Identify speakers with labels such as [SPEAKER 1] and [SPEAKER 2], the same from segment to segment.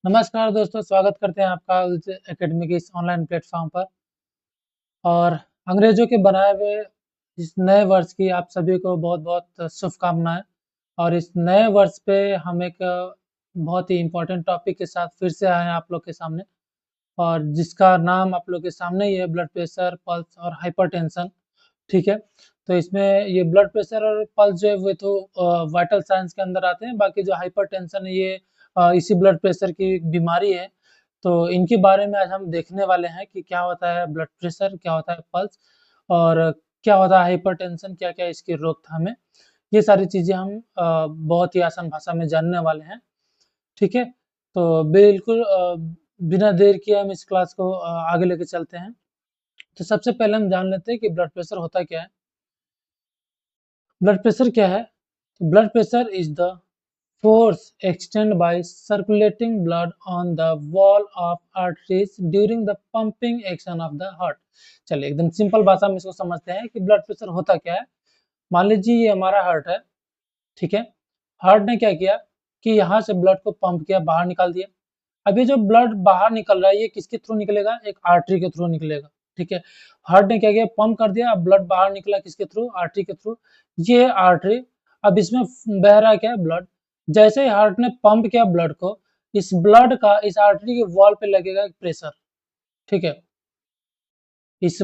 [SPEAKER 1] नमस्कार दोस्तों, स्वागत करते हैं आपका उस एकेडमी के इस ऑनलाइन प्लेटफॉर्म पर। और अंग्रेजों के बनाए हुए इस नए वर्ष की आप सभी को बहुत-बहुत शुभकामनाएँ। और इस नए वर्ष पे हम एक बहुत ही इम्पोर्टेंट टॉपिक के साथ फिर से आए हैं आप लोग के सामने, और जिसका नाम आप लोग के सामने ही है, ब्लड प्रेशर, पल्स और हाइपरटेंशन। ठीक है? तो इसमें ये ब्लड प्रेशर और पल्स जो है वो तो वाइटल साइंस के अंदर आते हैं, बाकी जो हाइपरटेंशन है ये इसी ब्लड प्रेशर की एक बीमारी है। तो इनके बारे में आज हम देखने वाले हैं कि क्या होता है ब्लड प्रेशर, क्या होता है पल्स और क्या होता है हाइपरटेंशन, क्या-क्या इसकी रोकथाम है। ये सारी चीज़ें हम बहुत ही आसान भाषा में जानने वाले हैं। ठीक है? तो बिल्कुल बिना देर किए हम इस क्लास को आगे लेके चलते हैं। तो सबसे पहले हम जान लेते हैं कि ब्लड प्रेशर होता क्या है। ब्लड प्रेशर क्या है? Blood pressure is the force extended by circulating blood on the wall of arteries during the pumping action of the heart। चलिए एकदम सिंपल भाषा में इसको समझते हैं कि ब्लड प्रेशर होता क्या है। मान लीजिए ये हमारा हार्ट है, ठीक है? हार्ट ने क्या किया कि यहाँ से ब्लड को पंप किया, बाहर निकाल दिया। अब ये जो ब्लड बाहर निकल रहा है ये किसके थ्रू निकलेगा? एक आर्टरी के थ्रू निकलेगा, ठीक है? हार्ट ने क्या किया? पंप कर दिया, अब ब्लड बाहर निकला किसके थ्रू? आर्टरी के थ्रू। ये आर्टरी, अब इसमें बह रहा क्या है? ब्लड। जैसे ही हार्ट ने पंप किया ब्लड को, इस ब्लड का इस आर्टरी के वॉल पे लगेगा एक प्रेशर, ठीक है? इस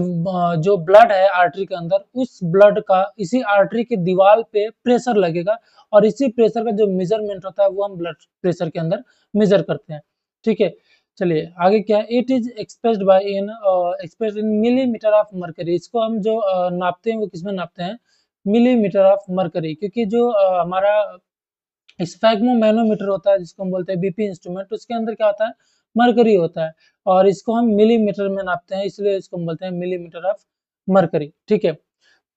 [SPEAKER 1] जो ब्लड है आर्टरी के अंदर, उस ब्लड का इसी आर्टरी की दीवार पे प्रेशर लगेगा, और इसी प्रेशर का जो मेजरमेंट होता है वो हम ब्लड प्रेशर के अंदर मेजर करते हैं। ठीक है? चलिए आगे क्या है? It is expressed in millimetre of mercury. इसको हम जो नापते हैं वो किसमें नापते हैं? Millimetre of mercury. क्योंकि जो हमारा स्फैग्मोमैनोमीटर होता है जिसको हम बोलते हैं बीपी इंस्ट्रूमेंट, उसके अंदर क्या होता है? मरकरी होता है, और इसको हम मिलीमीटर में नापते हैं, इसलिए इसको हम बोलते हैं मिलीमीटर ऑफ मरकरी। ठीक है?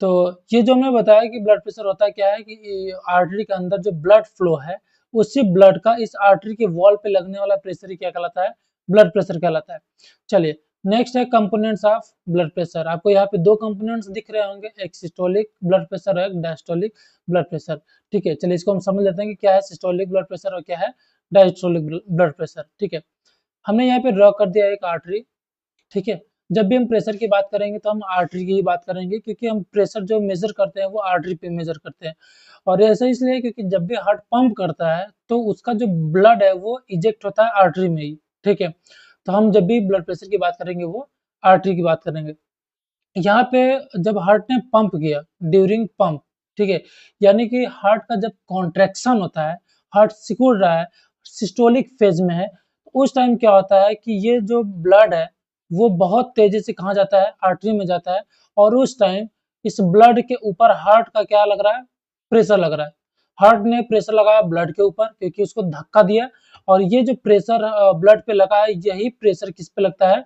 [SPEAKER 1] तो ये जो हमने बताया कि ब्लड प्रेशर होता क्या है कि आर्टरी के अंदर जो ब्लड फ्लो है, उसी ब्लड का इस आर्टरी के वॉल पे लगने वाला प्रेशर ही क्या कहलाता है? ब्लड प्रेशर कहलाता है। चलिए नेक्स्ट है कंपोनेंट्स ऑफ ब्लड प्रेशर। आपको यहाँ पे दो कंपोनेंट्स दिख रहे होंगे, एक सिस्टोलिक ब्लड प्रेशर और एक डायस्टोलिक ब्लड प्रेशर। ठीक है? चलिए इसको हम समझ लेते हैं कि क्या है सिस्टोलिक ब्लड प्रेशर और क्या है डायस्टोलिक ब्लड प्रेशर। ठीक है? हमने यहाँ पे ड्रॉ कर दिया एक आर्टरी, ठीक है? जब भी हम प्रेशर की बात करेंगे तो हम आर्टरी की ही बात करेंगे, क्योंकि हम प्रेशर जो मेजर करते हैं वो आर्टरी पे मेजर करते हैं। और ऐसा इसलिए क्योंकि जब भी हार्ट पंप करता है तो उसका जो ब्लड है वो इजेक्ट होता है आर्टरी में ही, ठीक है? तो हम जब भी ब्लड प्रेशर की बात करेंगे वो आर्टरी की बात करेंगे। यहाँ पे जब हार्ट ने पंप किया ड्यूरिंग पंप, ठीक है? यानी कि हार्ट का जब कॉन्ट्रैक्शन होता है, हार्ट सिकुड़ रहा है, सिस्टोलिक फेज में है, उस टाइम क्या होता है कि ये जो ब्लड है वो बहुत तेजी से कहाँ जाता है? आर्टरी में जाता है, और उस टाइम इस ब्लड के ऊपर हार्ट का क्या लग रहा है? प्रेशर लग रहा है। हार्ट ने प्रेशर लगाया ब्लड के ऊपर क्योंकि उसको धक्का दिया, और ये जो प्रेशर ब्लड पे लगा है यही प्रेशर किस पे लगता है?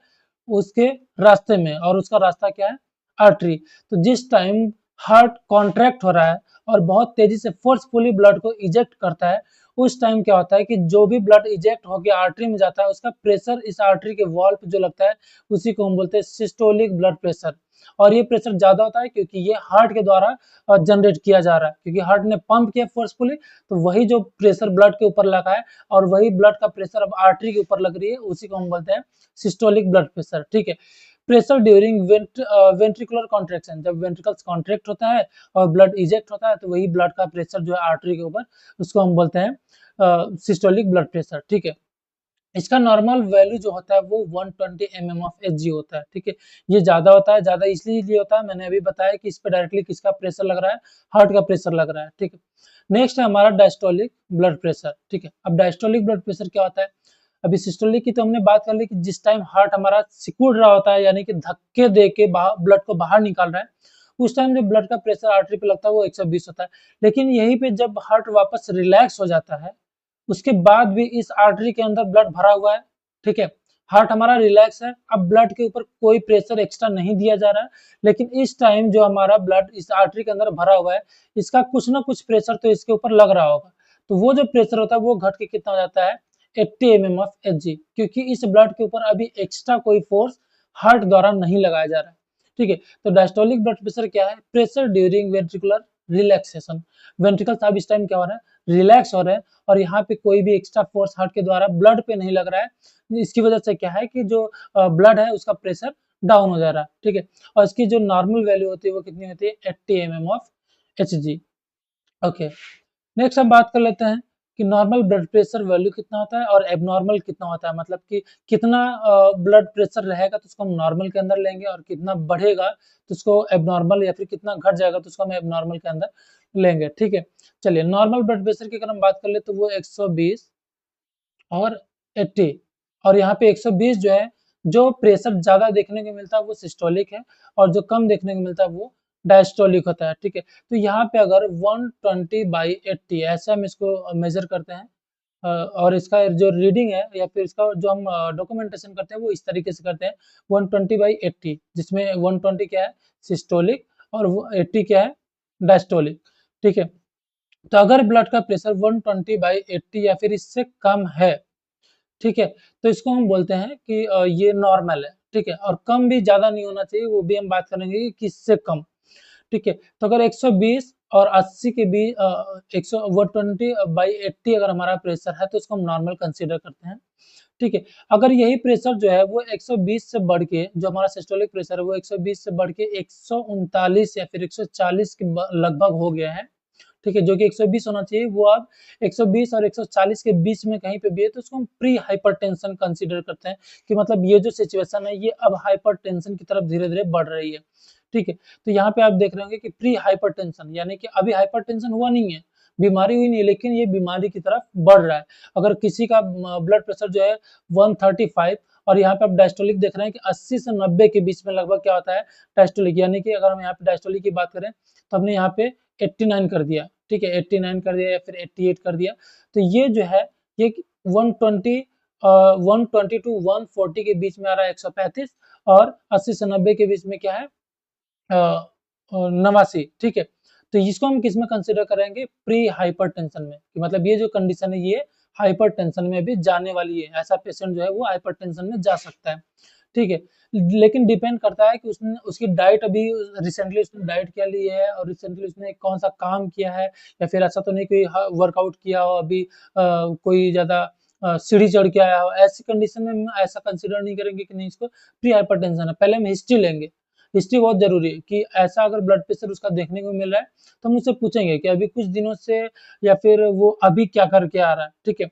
[SPEAKER 1] उसके रास्ते में, और उसका रास्ता क्या है? आर्टरी। तो जिस टाइम हार्ट कॉन्ट्रैक्ट हो रहा है और बहुत तेजी से फोर्सफुली ब्लड को इजेक्ट करता है, उस टाइम क्या होता है कि जो भी ब्लड इजेक्ट होकर आर्टरी में जाता है उसका प्रेशर इस आर्टरी के वॉल पे जो लगता है उसी को हम बोलते हैं सिस्टोलिक ब्लड प्रेशर। और ये प्रेशर ज्यादा होता है क्योंकि ये हार्ट के द्वारा जनरेट किया जा रहा है, क्योंकि हार्ट ने पंप किया फोर्सफुली, तो वही जो प्रेशर ब्लड के ऊपर लगा है और वही ब्लड का प्रेशर अब आर्टरी के ऊपर लग रही है, उसी को हम बोलते हैं सिस्टोलिक ब्लड प्रेशर। ठीक है? प्रेशर ड्यूरिंग वेंट्रिकुलर कॉन्ट्रैक्शन, जब वेंट्रिकल्स कॉन्ट्रैक्ट होता है और ब्लड इजेक्ट होता है तो वही ब्लड का प्रेशर जो है आर्टरी के ऊपर, उसको हम बोलते हैं सिस्टोलिक ब्लड प्रेशर। ठीक है? इसका नॉर्मल वैल्यू जो होता है वो 120 mm ऑफ Hg होता है। ठीक है? ये ज्यादा होता है, ज्यादा इसलिए होता है, मैंने अभी बताया कि इस पे डायरेक्टली किसका प्रेशर लग रहा है? हार्ट का प्रेशर लग रहा है। ठीक है? नेक्स्ट है हमारा डायस्टोलिक ब्लड प्रेशर। ठीक है? अब डायस्टोलिक ब्लड प्रेशर क्या होता है? अभी सिस्टोलिक की तो हमने बात कर ली कि जिस टाइम हार्ट हमारा सिकुड़ रहा होता है, यानी कि धक्के दे के ब्लड को बाहर निकाल रहा है, उस टाइम जो ब्लड का प्रेशर आर्टरी पे लगता है वो 120 होता है। लेकिन यहीं पे जब हार्ट वापस रिलैक्स हो जाता है, उसके बाद भी इस आर्टरी के अंदर ब्लड भरा हुआ है, ठीक है? हार्ट हमारा रिलैक्स है, अब ब्लड के ऊपर कोई प्रेशर एक्स्ट्रा नहीं दिया जा रहा है, लेकिन इस टाइम जो हमारा ब्लड इस आर्टरी के अंदर भरा हुआ है, इसका कुछ ना कुछ प्रेशर तो इसके ऊपर लग रहा होगा। तो वो जो प्रेशर होता है वो घट के कितना हो जाता है? 80 mm ऑफ Hg, क्योंकि इस ब्लड के ऊपर अभी एक्स्ट्रा कोई फोर्स हार्ट द्वारा नहीं लगाया जा रहा है। ठीक है? तो डायस्टोलिक ब्लड प्रेशर क्या है? Pressure during ventricular relaxation. Ventricles अब इस टाइम क्या हो रहा है, रिलैक्स हो रहे हैं, और यहाँ पे कोई भी एक्स्ट्रा फोर्स हार्ट के द्वारा ब्लड पे नहीं लग रहा है। इसकी वजह से क्या है कि जो ब्लड है उसका प्रेशर डाउन हो जा रहा है, ठीक है। और इसकी जो नॉर्मल वैल्यू होती है वो कितनी होती है, 80 mm of Hg। Okay, next हम बात कर लेते हैं कि नॉर्मल ब्लड प्रेशर वैल्यू कितना होता है और एबनॉर्मल कितना होता है। मतलब कि कितना ब्लड प्रेशर रहेगा तो उसको हम नॉर्मल के अंदर लेंगे, और कितना बढ़ेगा तो उसको एबनॉर्मल, या फिर कितना घट जाएगा तो उसको हम एबनॉर्मल के अंदर लेंगे, ठीक है। चलिए, नॉर्मल ब्लड प्रेशर की अगर हम बात कर ले तो वो 120 और 80, और यहाँ पे 120 जो है, जो प्रेशर ज्यादा देखने को मिलता है वो सिस्टोलिक है, और जो कम देखने को मिलता है वो डायस्टोलिक होता है, ठीक है। तो यहाँ पे अगर 120/80 ऐसे हम इसको मेजर करते हैं, और इसका जो रीडिंग है या फिर इसका जो हम डॉक्यूमेंटेशन करते हैं वो इस तरीके से करते हैं, 120/80, जिसमें 120 क्या है, सिस्टोलिक, और 80 क्या है, डायस्टोलिक, ठीक है। तो अगर ब्लड का प्रेशर 120/80 या फिर इससे कम है, ठीक है, तो इसको हम बोलते हैं कि ये नॉर्मल है, ठीक है। और कम भी ज्यादा नहीं होना चाहिए, वो भी हम बात करेंगे कि किससे कम, ठीक है। तो अगर 120 और 80 के बीच 120/80 अगर हमारा प्रेशर है तो उसको हम नॉर्मल कंसीडर करते हैं, ठीक है। अगर यही प्रेशर जो है वो 120 से बढ़ के, जो हमारा सिस्टोलिक प्रेशर है वो 120 से बढ़ के 139 या फिर 140 के लगभग हो गया है, ठीक है, जो कि 120 होना चाहिए, वो अब 120 और 140 के बीच में कहीं पे भी है, तो उसको हम प्री हाइपरटेंशन कंसीडर करते हैं, कि मतलब ये जो सिचुएशन है ये अब हाइपरटेंशन की तरफ धीरे धीरे बढ़ रही है, ठीक है। तो यहाँ पे आप देख रहे होंगे कि प्री हाइपरटेंशन, यानी कि अभी हाइपरटेंशन हुआ नहीं है, बीमारी हुई नहीं है, लेकिन ये बीमारी की तरफ बढ़ रहा है। अगर किसी का ब्लड प्रेशर जो है 135, और यहाँ पे आप डायस्टोलिक देख रहे हैं कि 80 से 90 के बीच में लगभग क्या होता है, डायस्टोलिक, यानी कि अगर हम यहाँ पे डायस्टोलिक की बात करें तो हमने यहाँ पे 89 कर दिया, ठीक है, 89 कर दिया या फिर 88 कर दिया। तो ये जो है, ये 120 120 टू 140 के बीच में आ रहा है 135, और 80 से 90 के बीच में क्या है, 89, ठीक है। तो इसको हम किस में कंसिडर करेंगे, प्री हाइपरटेंशन में, कि मतलब ये जो कंडीशन है ये हाइपरटेंशन में भी जाने वाली है, ऐसा पेशेंट जो है वो हाइपरटेंशन में जा सकता है, ठीक है। लेकिन डिपेंड करता है कि उसने उसकी डाइट, अभी रिसेंटली उसने डाइट क्या ली है, और रिसेंटली उसने कौन सा काम किया है, या फिर ऐसा तो नहीं कोई वर्कआउट किया हो अभी, कोई ज्यादा सीढ़ी चढ़ के आया हो, ऐसी कंडीशन में हम ऐसा कंसिडर नहीं करेंगे कि नहीं इसको प्री हाइपरटेंशन है। पहले हम हिस्ट्री लेंगे, हिस्ट्री बहुत जरूरी है, कि ऐसा अगर ब्लड प्रेशर उसका देखने को मिल रहा है तो हम उससे पूछेंगे कि अभी कुछ दिनों से, या फिर वो अभी क्या करके आ रहा है, ठीक है।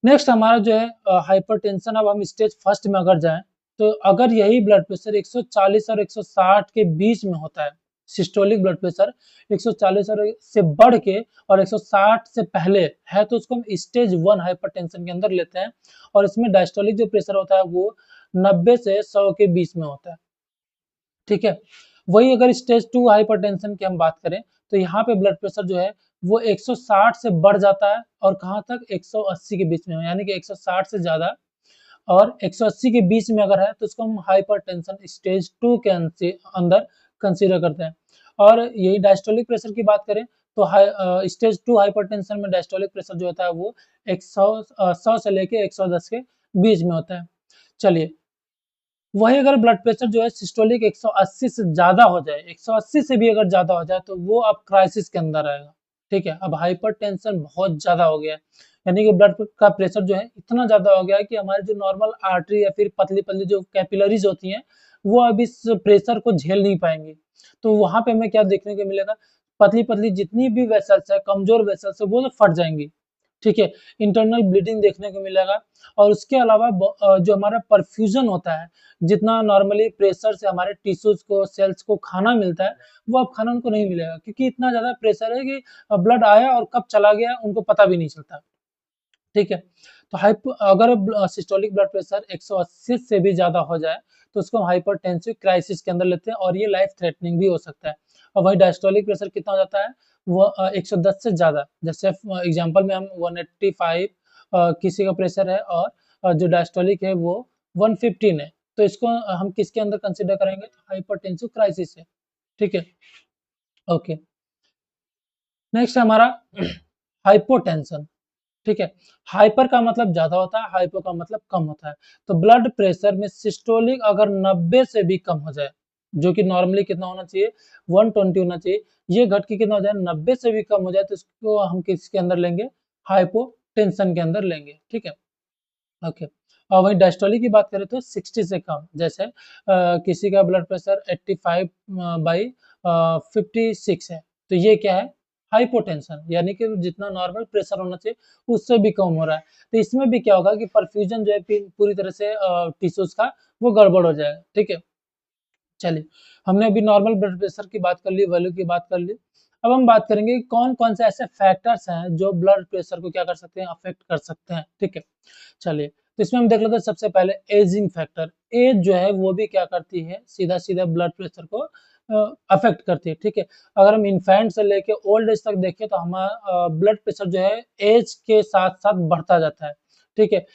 [SPEAKER 1] नेक्स्ट हमारा जो है हाइपरटेंशन, अब हम स्टेज फर्स्ट में अगर जाएं, तो अगर यही ब्लड प्रेशर 140 और 160 के बीच में होता है, सिस्टोलिक ब्लड प्रेशर 140 और से बढ़ के और 160 से पहले है, तो उसको हम स्टेज 1 हाइपरटेंशन के अंदर लेते हैं, और इसमें डायस्टोलिक जो प्रेशर होता है वो 90 से 100 के बीच में होता है, ठीक है। वही अगर स्टेज 2 हाइपरटेंशन की हम बात करें, तो यहाँ पे ब्लड प्रेशर जो है वो 160 से बढ़ जाता है, और कहाँ तक, 180 के बीच में, यानी कि 160 से ज्यादा और 180 के बीच में अगर है तो उसको हम हाइपरटेंशन स्टेज 2 के अंदर कंसीडर करते हैं। और यही डायस्टोलिक प्रेशर की बात करें तो स्टेज 2 हाइपरटेंशन में डायस्टोलिक प्रेशर जो होता है वो 100 से लेके 110 के बीच में होता है। चलिए, वही अगर ब्लड प्रेशर जो है सिस्टोलिक 180 से ज्यादा हो जाए, 180 से भी अगर ज्यादा हो जाए, तो वो अब क्राइसिस के अंदर आएगा, ठीक है। अब हाइपरटेंशन बहुत ज्यादा हो गया है, यानी कि ब्लड का प्रेशर जो है इतना ज्यादा हो गया है कि हमारे जो नॉर्मल आर्टरी या फिर पतली पतली जो कैपिलरीज होती हैं वो अब इस प्रेशर को झेल नहीं पाएंगी। तो वहां पे हमें क्या देखने को मिलेगा, पतली पतली जितनी भी वेसल्स है, कमजोर वेसल्स है, वो तो फट जाएंगी, ठीक है। इंटरनल ब्लीडिंग देखने को मिलेगा, और उसके अलावा जो हमारा परफ्यूजन होता है, जितना नॉर्मली प्रेशर से हमारे टिश्यूज को, सेल्स को खाना मिलता है, वो अब खाना उनको नहीं मिलेगा, क्योंकि इतना ज्यादा प्रेशर है कि ब्लड आया और कब चला गया उनको पता भी नहीं चलता, ठीक है। तो अगर सिस्टोलिक ब्लड प्रेशर 180 से भी ज्यादा हो जाए तो उसको हम हाइपरटेंसिव क्राइसिस के अंदर लेते हैं, और ये लाइफ थ्रेटनिंग भी हो सकता है। और वही डायस्टोलिक प्रेशर कितना हो जाता है, वो 110 से ज्यादा, जैसे एग्जांपल में हम 185 किसी का प्रेशर है, और जो डायस्टोलिक है वो 115 है, तो इसको हम किसके अंदर कंसिडर करेंगे, हाइपरटेंसिव क्राइसिस है, ठीक है। ओके, नेक्स्ट हमारा हाइपोटेंशन, ठीक है। हाइपर का मतलब ज्यादा होता है, हाइपो का मतलब कम होता है। तो ब्लड प्रेशर में सिस्टोलिक अगर 90 से भी कम हो जाए, जो कि नॉर्मली कितना होना चाहिए, 120 होना चाहिए, ये घट के कितना हो जाए, 90 से भी कम हो जाए तो इसको हम किसके अंदर लेंगे, हाइपोटेंशन के अंदर लेंगे, ठीक है। ओके, और वहीं डायस्टोलिक की बात करें तो 60 से कम, जैसे किसी का ब्लड प्रेशर 85 बाई 56 है, तो ये क्या है, हाइपोटेंशन, यानी कि जितना नॉर्मल प्रेशर होना चाहिए उससे भी कम हो रहा है। तो इसमें भी क्या होगा कि परफ्यूजन जो है पूरी तरह से टिश्यूज का वो गड़बड़ हो जाएगा, ठीक है। चलिए, हमने अभी नॉर्मल ब्लड प्रेशर की बात कर ली, वैल्यू की बात कर ली। अब हम बात करेंगे कौन कौन से ऐसे फैक्टर्स हैं जो ब्लड प्रेशर को क्या कर सकते हैं, अफेक्ट कर सकते हैं, ठीक है। चलिए, तो इसमें हम देख लेते हैं सबसे पहले एजिंग फैक्टर। एज जो है वो भी क्या करती है, सीधा सीधा ब्लड प्रेशर को अफेक्ट करती है, ठीक है। अगर हम इन्फेंट से लेके ओल्ड एज तक देखें तो हमारा ब्लड प्रेशर जो है एज के साथ साथ बढ़ता जाता है, ठीक है।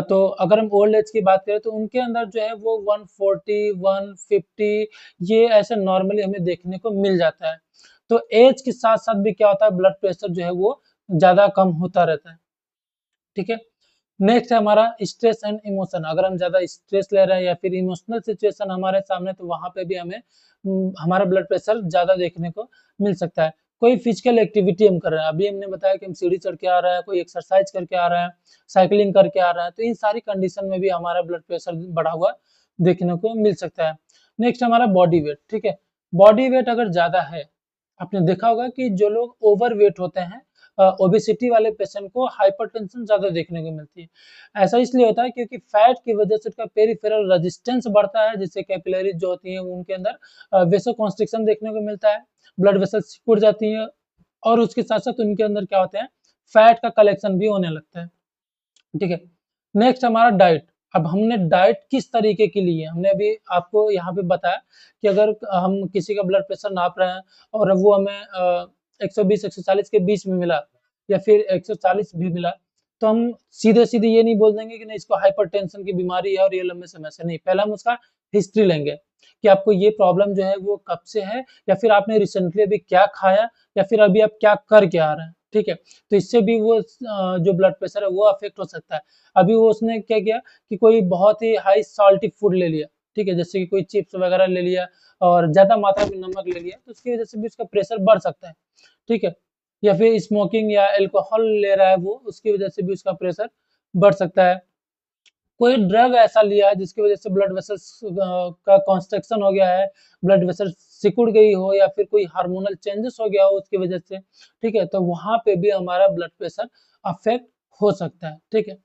[SPEAKER 1] तो अगर हम ओल्ड एज की बात करें तो उनके अंदर जो है वो 140, 150 ये ऐसे नॉर्मली हमें देखने को मिल जाता है। तो एज के साथ साथ भी क्या होता है, ब्लड प्रेशर जो है वो ज्यादा कम होता रहता है, ठीक है। नेक्स्ट है हमारा स्ट्रेस एंड इमोशन। अगर हम ज्यादा स्ट्रेस ले रहे हैं या फिर इमोशनल सिचुएशन हमारे सामने, तो वहां पे भी हमें हमारा ब्लड प्रेशर ज्यादा देखने को मिल सकता है। कोई फिजिकल एक्टिविटी हम कर रहे हैं, अभी हमने बताया कि हम सीढ़ी चढ़ के आ रहा है, कोई एक्सरसाइज करके आ रहा है, साइकिलिंग करके आ रहा है, तो इन सारी कंडीशन में भी हमारा ब्लड प्रेशर बढ़ा हुआ देखने को मिल सकता है। नेक्स्ट हमारा बॉडी वेट, ठीक है। बॉडी वेट अगर ज्यादा है, आपने देखा होगा कि जो लोग ओवर वेट होते हैं, ओबेसिटी वाले पेशेंट को हाइपरटेंशन ज्यादा देखने को मिलती है। ऐसा इसलिए होता है क्योंकि फैट की वजह से उसका पेरिफेरल रेजिस्टेंस बढ़ता है, जिससे कैपिलरीज जो होती हैं उनके अंदर वेसो कॉन्स्ट्रिक्शन देखने को मिलता है, ब्लड वेसल सिकुड़ जाती है, और उसके साथ साथ उनके अंदर क्या होते हैं, फैट का कलेक्शन भी होने लगता है, ठीक है। नेक्स्ट हमारा डाइट। अब हमने डाइट किस तरीके की ली है, हमने अभी आपको यहाँ पे बताया कि अगर हम किसी का ब्लड प्रेशर नाप रहे हैं और वो हमें 120 140 के बीच में मिला या फिर 140 भी मिला, तो हम सीधे सीधे ये नहीं बोल देंगे कि नहीं इसको हाइपरटेंशन की बीमारी है और ये लंबे समय से, नहीं, पहले हम उसका हिस्ट्री लेंगे कि आपको ये प्रॉब्लम जो है वो कब से है, या फिर आपने रिसेंटली अभी क्या खाया, या फिर अभी आप क्या करके आ रहे हैं, ठीक है। तो इससे भी वो जो ब्लड प्रेशर है वो अफेक्ट हो सकता है। अभी वो उसने क्या किया कि कोई बहुत ही हाई साल्टी फूड ले लिया, ठीक है, जैसे कि कोई चिप्स वगैरह ले लिया और ज्यादा मात्रा में नमक ले लिया, तो उसकी वजह से भी उसका प्रेशर बढ़ सकता है, ठीक है। या फिर स्मोकिंग या अल्कोहल ले रहा है वो, उसकी वजह से भी उसका प्रेशर बढ़ सकता है। कोई ड्रग ऐसा लिया है जिसकी वजह से ब्लड वेसल्स का कॉन्स्ट्रक्शन हो गया है, ब्लड वेसल सिकुड़ गई हो, या फिर कोई हार्मोनल चेंजेस हो गया हो उसकी वजह से, ठीक है, तो वहां पे भी हमारा ब्लड प्रेशर अफेक्ट हो सकता है, ठीक है।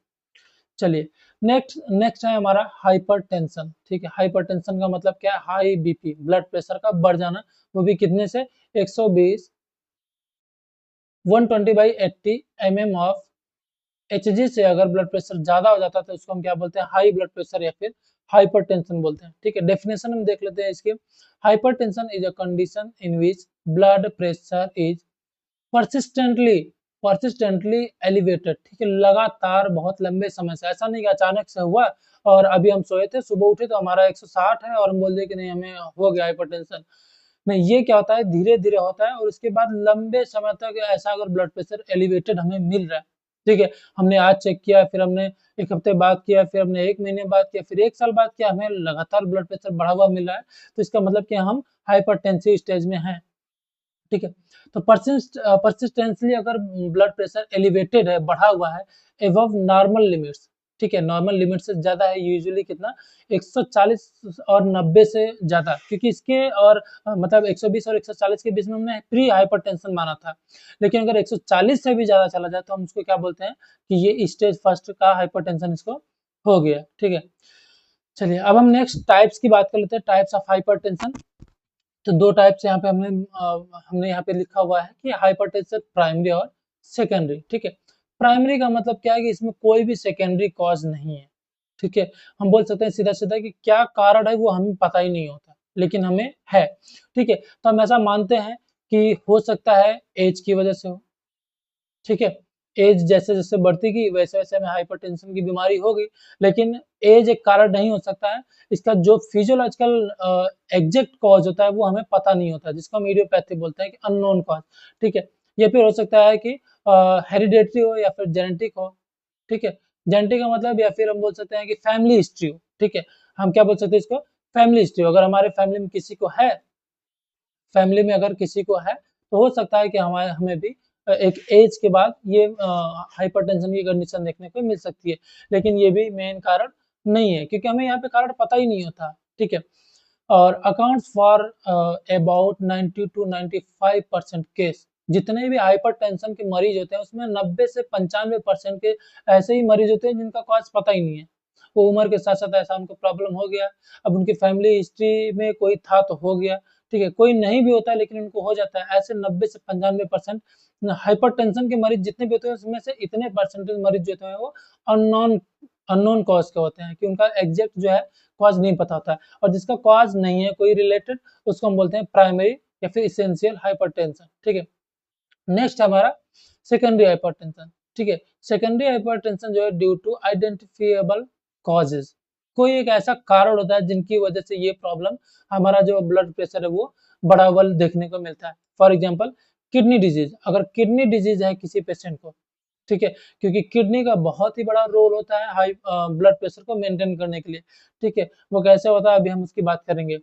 [SPEAKER 1] चलिए, नेक्स्ट नेक्स्ट है हमारा हाइपरटेंशन, ठीक है। हाइपरटेंशन का मतलब क्या है, हाई बीपी, ब्लड प्रेशर का बढ़ जाना, वो भी कितने से, 120 120 बाई 80 mm ऑफ एचजी से अगर ब्लड प्रेशर ज्यादा हो जाता है तो उसको हम क्या बोलते हैं, हाई ब्लड प्रेशर या फिर हाइपरटेंशन बोलते हैं, ठीक है। डेफिनेशन हम देख लेते हैं इसकी। Hypertension is a condition in which blood pressure is persistently persistently elevated, ठीक है, लगातार बहुत लंबे समय से, ऐसा नहीं कि अचानक से हुआ और अभी हम सोए थे सुबह उठे तो हमारा 160 है और हम बोल दिए कि नहीं हमें हो गया हाइपरटेंशन, नहीं, ये क्या होता है, धीरे धीरे होता है और उसके बाद लंबे समय तक ऐसा अगर ब्लड प्रेशर एलिवेटेड हमें मिल रहा है, ठीक है, हमने आज चेक किया, फिर हमने एक हफ्ते बाद किया, फिर हमने एक महीने बाद किया, फिर एक साल बाद किया, हमें लगातार ब्लड प्रेशर बढ़ा हुआ मिल रहा है, तो इसका मतलब कि हम हाइपरटेंसिव स्टेज में हैं, ठीक है। तो परसिस्टेंटली अगर ब्लड प्रेशर एलिवेटेड है, बढ़ा हुआ है, एबव नॉर्मल लिमिट्स, ठीक है, नॉर्मल लिमिट से ज्यादा है, यूजुअली कितना, 140 और 90 से ज्यादा, क्योंकि इसके और मतलब 120 और 140 के बीच में हमने प्री हाइपरटेंशन माना था, लेकिन अगर 140 से भी ज्यादा चला जाए तो हम उसको क्या बोलते हैं कि ये स्टेज फर्स्ट का हाइपरटेंशन इसको हो गया, ठीक है। चलिए, अब हम नेक्स्ट टाइप्स की बात कर लेते हैं, टाइप्स ऑफ हाइपरटेंशन। तो दो टाइप्स यहाँ पे हमने यहाँ पे लिखा हुआ है कि हाइपरटेंशन प्राइमरी और सेकेंडरी, ठीक है। प्राइमरी का मतलब क्या है कि इसमें कोई भी सेकेंडरी कॉज नहीं है, ठीक है। हम बोल सकते हैं सीधा सीधा कि क्या कारण है वो हमें पता ही नहीं होता, लेकिन हमें है, ठीक है। तो हम ऐसा मानते हैं कि हो सकता है एज की वजह से हो, ठीक है, एज जैसे जैसे बढ़ती गई वैसे वैसे हमें हाइपरटेंशन की बीमारी होगी, लेकिन एज एक कारण नहीं हो सकता है, इसका जो फिजियोलॉजिकल एग्जैक्ट कॉज होता है वो हमें पता नहीं होता, जिसको हम इडियोपैथी बोलते हैं कि अननोन कॉज, ठीक है। ये फिर हो सकता है कि हेरिडेटरी हो या फिर जेनेटिक हो, ठीक है। जेनेटिक का मतलब, या फिर हम बोल सकते हैं कि फैमिली हिस्ट्री हो, ठीक है। हम क्या बोल सकते हैं इसको, फैमिली हिस्ट्री, अगर हमारे फैमिली में किसी को है, फैमिली में अगर किसी को है तो हो सकता है कि हमें भी एक एज के बाद ये हाइपरटेंशन की कंडीशन देखने को मिल सकती है, लेकिन ये भी मेन कारण नहीं है क्योंकि हमें यहाँ पे कारण पता ही नहीं होता, ठीक है। और accounts for about 90 to 95% case, जितने भी हाइपरटेंशन के मरीज होते हैं उसमें 90 से 95% के ऐसे ही मरीज होते हैं जिनका कॉज पता ही नहीं है। वो उम्र के साथ साथ ऐसा उनको प्रॉब्लम हो गया, अब उनकी फैमिली हिस्ट्री में कोई था तो हो गया, ठीक है, कोई नहीं भी होता है लेकिन उनको हो जाता है। ऐसे 90 से 95% हाइपरटेंशन के मरीज जितने भी होते हैं उसमें से इतने परसेंटेज मरीज जो होते हैं वो अननोन अननोन कॉज के होते हैं कि उनका एग्जैक्ट जो है कॉज नहीं पता होता है, और जिसका कॉज नहीं है कोई रिलेटेड उसको हम बोलते हैं प्राइमरी या फिर इसेंशियल हाइपरटेंशन, ठीक है। नेक्स्ट हमारा सेकेंडरी हाइपरटेंशन, ठीक है। सेकेंडरी हाइपरटेंशन जो है ड्यू टू आइडेंटिफिएबल कॉजेज, कोई एक ऐसा कारण होता है जिनकी वजह से ये प्रॉब्लम, हमारा जो ब्लड प्रेशर है वो बढ़ा हुआ देखने को मिलता है। फॉर एग्जांपल किडनी डिजीज, अगर किडनी डिजीज है किसी पेशेंट को, ठीक है, क्योंकि किडनी का बहुत ही बड़ा रोल होता है हाई ब्लड प्रेशर को मेंटेन करने के लिए, ठीक है। वो कैसे होता है अभी हम उसकी बात करेंगे।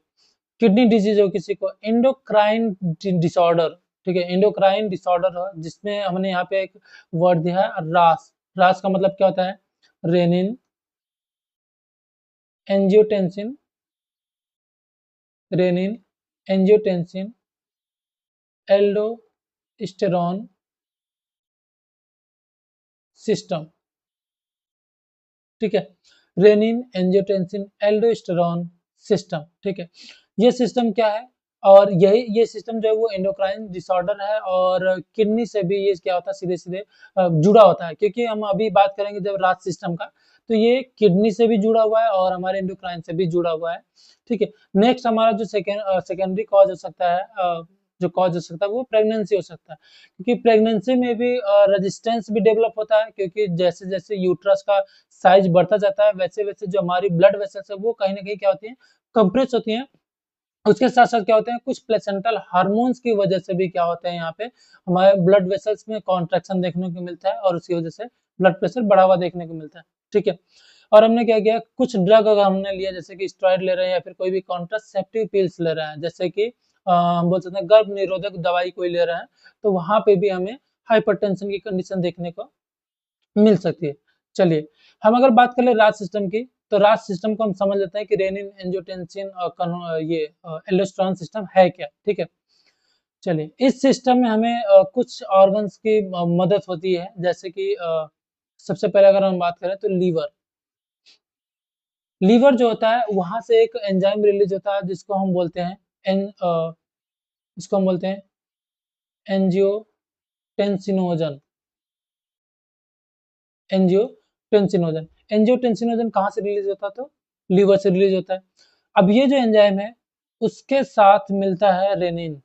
[SPEAKER 1] किडनी डिजीज हो किसी को, एंडोक्राइन डिसऑर्डर, ठीक है, एंडोक्राइन डिसऑर्डर हो जिसमें हमने यहाँ पे एक वर्ड दिया है रास, रास का मतलब क्या होता है, renin, angiotensin, renin, angiotensin, aldosterone system, ठीक है, रेनिन, एंजियोटेंसिन, एल्डोस्टेरॉन सिस्टम, ठीक है। ये सिस्टम क्या है, और ये सिस्टम जो है वो एंडोक्राइन डिसऑर्डर है और किडनी से भी ये क्या होता है सीधे सीधे जुड़ा होता है, क्योंकि हम अभी बात करेंगे जब राज सिस्टम का, तो ये किडनी से भी जुड़ा हुआ है और हमारे एंडोक्राइन से भी जुड़ा हुआ है, ठीक है। नेक्स्ट हमारा जो सेकेंडरी कॉज हो सकता है, जो कॉज हो सकता है वो प्रेगनेंसी हो सकता है, क्योंकि प्रेगनेंसी में भी रेजिस्टेंस भी डेवलप होता है, क्योंकि जैसे जैसे यूट्रस का साइज बढ़ता जाता है वैसे वैसे जो हमारी ब्लड वेसल्स है वो कहीं ना कहीं क्या होती है, कंप्रेस होती हैं। उसके साथ साथ क्या होते हैं, कुछ प्लेसेंटल हार्मोन्स की वजह से भी क्या होता है, यहाँ पे हमारे ब्लड वेसल्स में कॉन्ट्रैक्शन देखने को मिलता है और उसकी वजह से ब्लड प्रेशर बढ़ा हुआ देखने को मिलता है, ठीक है। और हमने क्या किया, कुछ ड्रग अगर हमने लिया जैसे कि स्टेरॉइड ले रहे हैं या फिर कोई भी कॉन्ट्रासेप्टिव पिल्स ले रहे हैं, जैसे कि हम बोल सकते हैं गर्भ निरोधक दवाई कोई ले रहे हैं, तो वहां पे भी हमें हाइपरटेंशन की कंडीशन देखने को मिल सकती है। चलिए हम अगर बात कर ले राज सिस्टम की, तो राज सिस्टम को हम समझ लेते हैं कि रेनिन, एंजियोटेंसिन और ये एल्डोस्टेरोन सिस्टम है क्या, ठीक है। चलिए इस सिस्टम में हमें कुछ ऑर्गन्स की मदद होती है, जैसे कि सबसे पहले अगर हम बात करें तो लीवर, लीवर जो होता है वहां से एक एंजाइम रिलीज होता है जिसको हम बोलते हैं इसको हम बोलते हैं एंजियोटेंसिनोजन, एंजियोटेंसिनोजन, एंजियोटेंसिनोजन कहाँ से रिलीज होता है, तो लीवर से रिलीज होता है। अब ये जो एंजाइम है उसके साथ मिलता है रेनिन,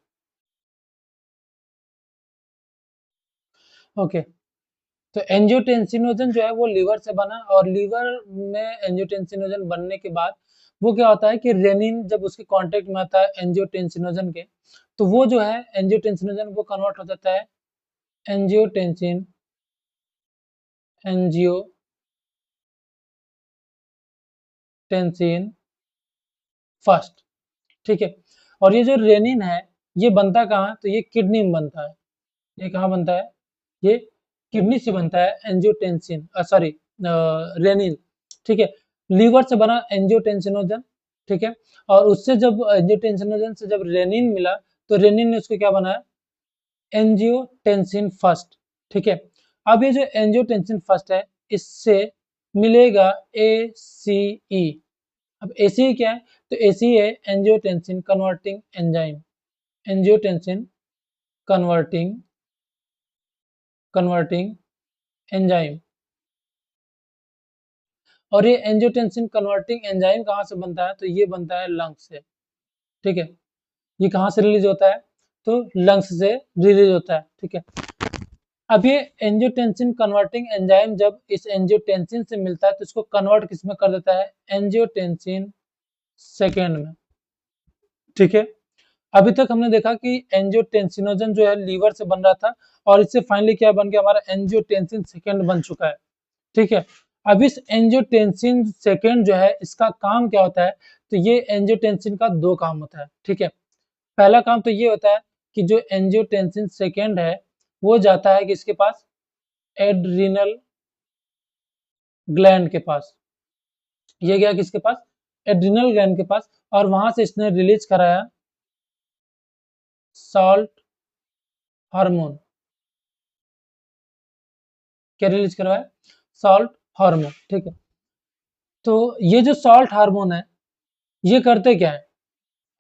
[SPEAKER 1] ओके। तो एंजियोटेंसिनोजन जो है वो लीवर से बना, और लीवर में एंजियोटेंसिनोजन बनने के बाद वो क्या होता है कि रेनिन जब उसके कांटेक्ट में आता है एंजियोटेंसिनोजन के, तो वो जो है एंजियोटेंसिनोजन वो कन्वर्ट हो जाता है एंजियोटेंसिन एंजियोटेंसिन फर्स्ट, ठीक है। और ये जो रेनिन है ये बनता कहाँ है, तो ये किडनी में बनता है। ये कहाँ बनता है, ये किडनी से बनता है एंजियोटेंसिन, सॉरी रेनिन, ठीक है। लीवर से बना एंजियोटेंसिनोजन, ठीक है। और उससे जब एंजियोटेंसिनोजन से जब रेनिन मिला तो रेनिन ने उसको क्या बनाया, एंजियोटेंसिन फर्स्ट, ठीक है। अब ये जो एंजियोटेंसिन फर्स्ट है इससे मिलेगा ACE। अब ACE क्या है, तो ACE है angiotensin converting enzyme, angiotensin converting converting enzyme. और ये एंजियोटेंसिन कन्वर्टिंग एंजाइम कहाँ से बनता है, तो ये बनता है लंग्स से, ठीक है। ये कहाँ से रिलीज होता है, तो लंग्स से रिलीज होता है, ठीक है। अब ये एंजियोटेंसिन कन्वर्टिंग एंजाइम जब इस एंजियोटेंसिन से मिलता है तो इसको कन्वर्ट किसमें कर देता है, एंजियोटेंसिन सेकेंड में, ठीक है। अभी तक हमने देखा कि एंजियोटेंसिनोजन जो है लीवर से बन रहा था और इससे फाइनली क्या बन गया, हमारा एंजियोटेंसिन सेकेंड बन चुका है, ठीक है। अब इस एंजियोटेंसिन सेकेंड जो है इसका काम क्या होता है, तो ये एंजियोटेंसिन का दो काम होता है, ठीक है। पहला काम तो ये होता है कि जो एंजियोटेंसिन सेकेंड है वो जाता है किसके पास, एड्रिनल ग्लैंड के पास। ये गया किसके पास, एड्रिनल ग्लैंड के पास, और वहां से इसने रिलीज कराया सॉल्ट हार्मोन। क्या रिलीज करवाया, सॉल्ट हार्मोन, ठीक है। तो ये जो सॉल्ट हार्मोन है ये करते क्या है,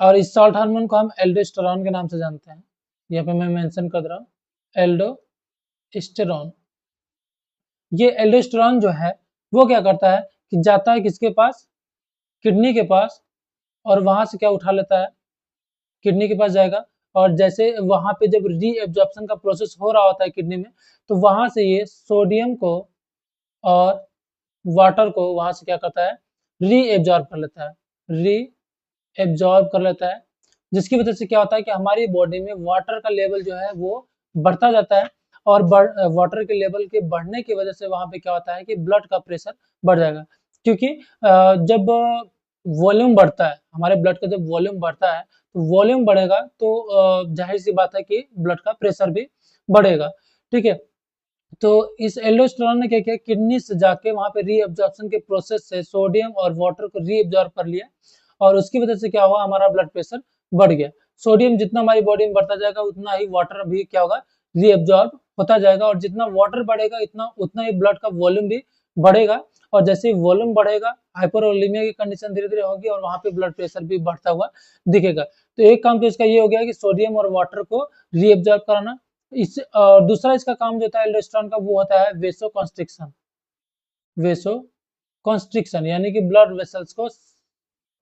[SPEAKER 1] और इस सॉल्ट हार्मोन को हम एल्डोस्टेरॉन के नाम से जानते हैं। यहाँ पे मैं मेंशन कर रहा हूँ एल्डोस्टेरॉन। ये एल्डोस्टेरॉन जो है वो क्या करता है कि जाता है किसके पास, किडनी के पास, और वहां से क्या उठा लेता है, किडनी के पास जाएगा, और जैसे वहां पे जब रीएब्जॉर्प्शन का प्रोसेस हो रहा होता है किडनी में, तो वहां से ये सोडियम को और वाटर को वहां से क्या करता है, रीएब्जॉर्ब कर लेता है, रीएब्जॉर्ब कर लेता है, जिसकी वजह से क्या होता है कि हमारी बॉडी में वाटर का लेवल जो है वो बढ़ता जाता है, और वाटर के लेवल के बढ़ने की वजह से वहां पे क्या होता है कि ब्लड का प्रेशर बढ़ जाएगा, क्योंकि जब वॉल्यूम बढ़ता है, हमारे ब्लड का जब वॉल्यूम बढ़ता है तो वॉल्यूम बढ़ेगा तो जाहिर सी बात है कि ब्लड का प्रेशर भी बढ़ेगा, ठीक है। तो इस एल्डोस्टेरॉन ने क्या किया, किडनी से जाके वहां पे रीअब्जॉर्प्शन के प्रोसेस से सोडियम और वाटर को रीअब्जॉर्ब कर लिया, और उसकी वजह से क्या हुआ, हमारा ब्लड प्रेशर बढ़ गया। सोडियम जितना हमारी बॉडी में बढ़ता जाएगा उतना ही वाटर भी क्या होगा, रीअब्जॉर्ब होता जाएगा, और जितना वाटर बढ़ेगा इतना उतना ही ब्लड का वॉल्यूम भी बढ़ेगा, और जैसे ही वॉल्यूम बढ़ेगा हाइपरवोलेमिया की कंडीशन धीरे धीरे होगी, और वहां पे ब्लड प्रेशर भी बढ़ता हुआ दिखेगा। तो एक काम तो इसका ये हो गया कि सोडियम और वाटर को रीअब्जॉर्ब कराना। इस दूसरा इसका काम जो होता है एल्डोस्टेरॉन का वो होता है वेसो कॉन्स्ट्रिक्शन। वेसो कॉन्स्ट्रिक्शन यानी कि ब्लड वेसल्स को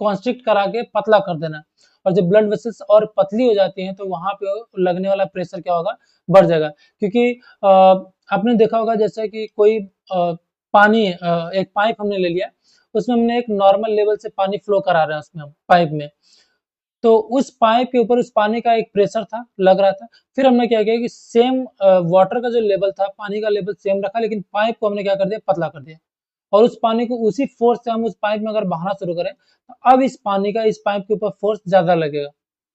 [SPEAKER 1] कॉन्स्ट्रिक्ट करा के पतला कर देना, और जब ब्लड वेसल्स और पतली हो जाती हैं तो वहां पे लगने वाला प्रेशर क्या होगा, बढ़ जाएगा। क्योंकि आपने देखा होगा जैसे कि कोई पानी एक पाइप हमने ले लिया, उसमें हमने एक नॉर्मल लेवल से पानी फ्लो करा रहे हैं उसमें हम पाइप में, तो उस पाइप के ऊपर उस पानी का एक प्रेशर था लग रहा था, फिर हमने क्या किया कि सेम वाटर का जो लेवल था, पानी का लेवल सेम रखा, लेकिन पाइप को हमने क्या कर दिया, पतला कर दिया, और उस पानी को उसी फोर्स से हम उस पाइप में अगर बहाना शुरू करें तो अब इस पानी का इस पाइप के ऊपर फोर्स ज्यादा लगेगा,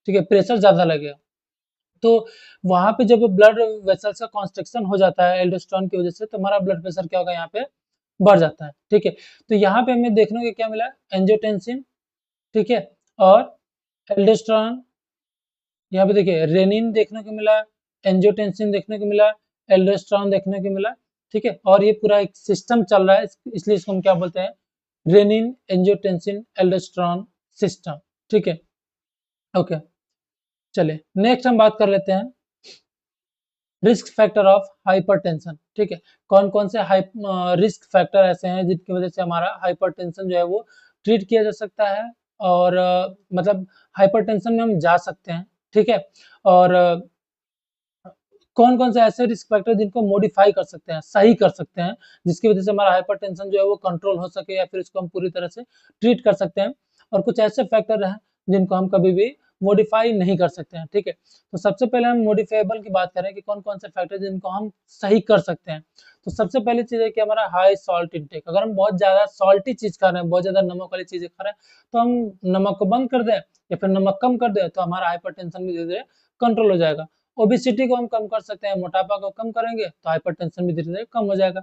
[SPEAKER 1] ठीक है, प्रेशर ज्यादा लगेगा। तो वहां पे जब ब्लड वेसल्स का कॉन्स्ट्रिक्शन हो जाता है एल्डोस्टेरॉन की वजह से, तो हमारा ब्लड प्रेशर क्या होगा, यहाँ पे बढ़ जाता है, ठीक है। तो यहाँ पे हमें देखने को क्या मिला, एंजियोटेंसिन, ठीक है, और एल्डोस्टेरॉन, यहाँ पे देखिए रेनिन देखने को मिला, एंजियोटेंसिन देखने को मिला, एल्डोस्टेरॉन देखने को मिला, ठीक है, और ये पूरा एक सिस्टम चल रहा है, इसलिए इसको हम क्या बोलते हैं, रेनिन एंजियोटेंसिन एल्डोस्टेरॉन सिस्टम, ठीक है। ओके, चलिए नेक्स्ट हम बात कर लेते हैं रिस्क फैक्टर ऑफ हाइपरटेंशन, ठीक है। कौन कौन से रिस्क फैक्टर ऐसे हैं जिनकी वजह से हमारा हाइपरटेंशन जो है वो ट्रीट किया जा सकता है, और मतलब हाइपरटेंशन में हम जा सकते हैं, ठीक है। और कौन कौन से ऐसे रिस्क फैक्टर जिनको मॉडिफाई कर सकते हैं, सही कर सकते हैं, जिसकी वजह से हमारा हाइपरटेंशन जो है वो कंट्रोल हो सके, या फिर इसको हम पूरी तरह से ट्रीट कर सकते हैं, और कुछ ऐसे फैक्टर हैं जिनको हम कभी भी मॉडिफाई नहीं कर सकते हैं, ठीक है। तो सबसे पहले हम मॉडिफाइबल की बात करें कि कौन कौन से फैक्टर जिनको हम सही कर सकते हैं। तो सबसे पहली चीज है कि हमारा हाई सॉल्ट इंटेक, अगर हम बहुत ज्यादा सॉल्टी चीज खा रहे हैं, बहुत ज्यादा नमक वाली चीजें खा रहे हैं, तो हम नमक को बंद कर दें या फिर नमक कम कर दें, तो हमारा हाइपरटेंशन भी धीरे धीरे कंट्रोल हो जाएगा। ओबेसिटी को हम कम कर सकते हैं, मोटापा को कम करेंगे तो हाइपरटेंशन भी धीरे धीरे कम हो जाएगा।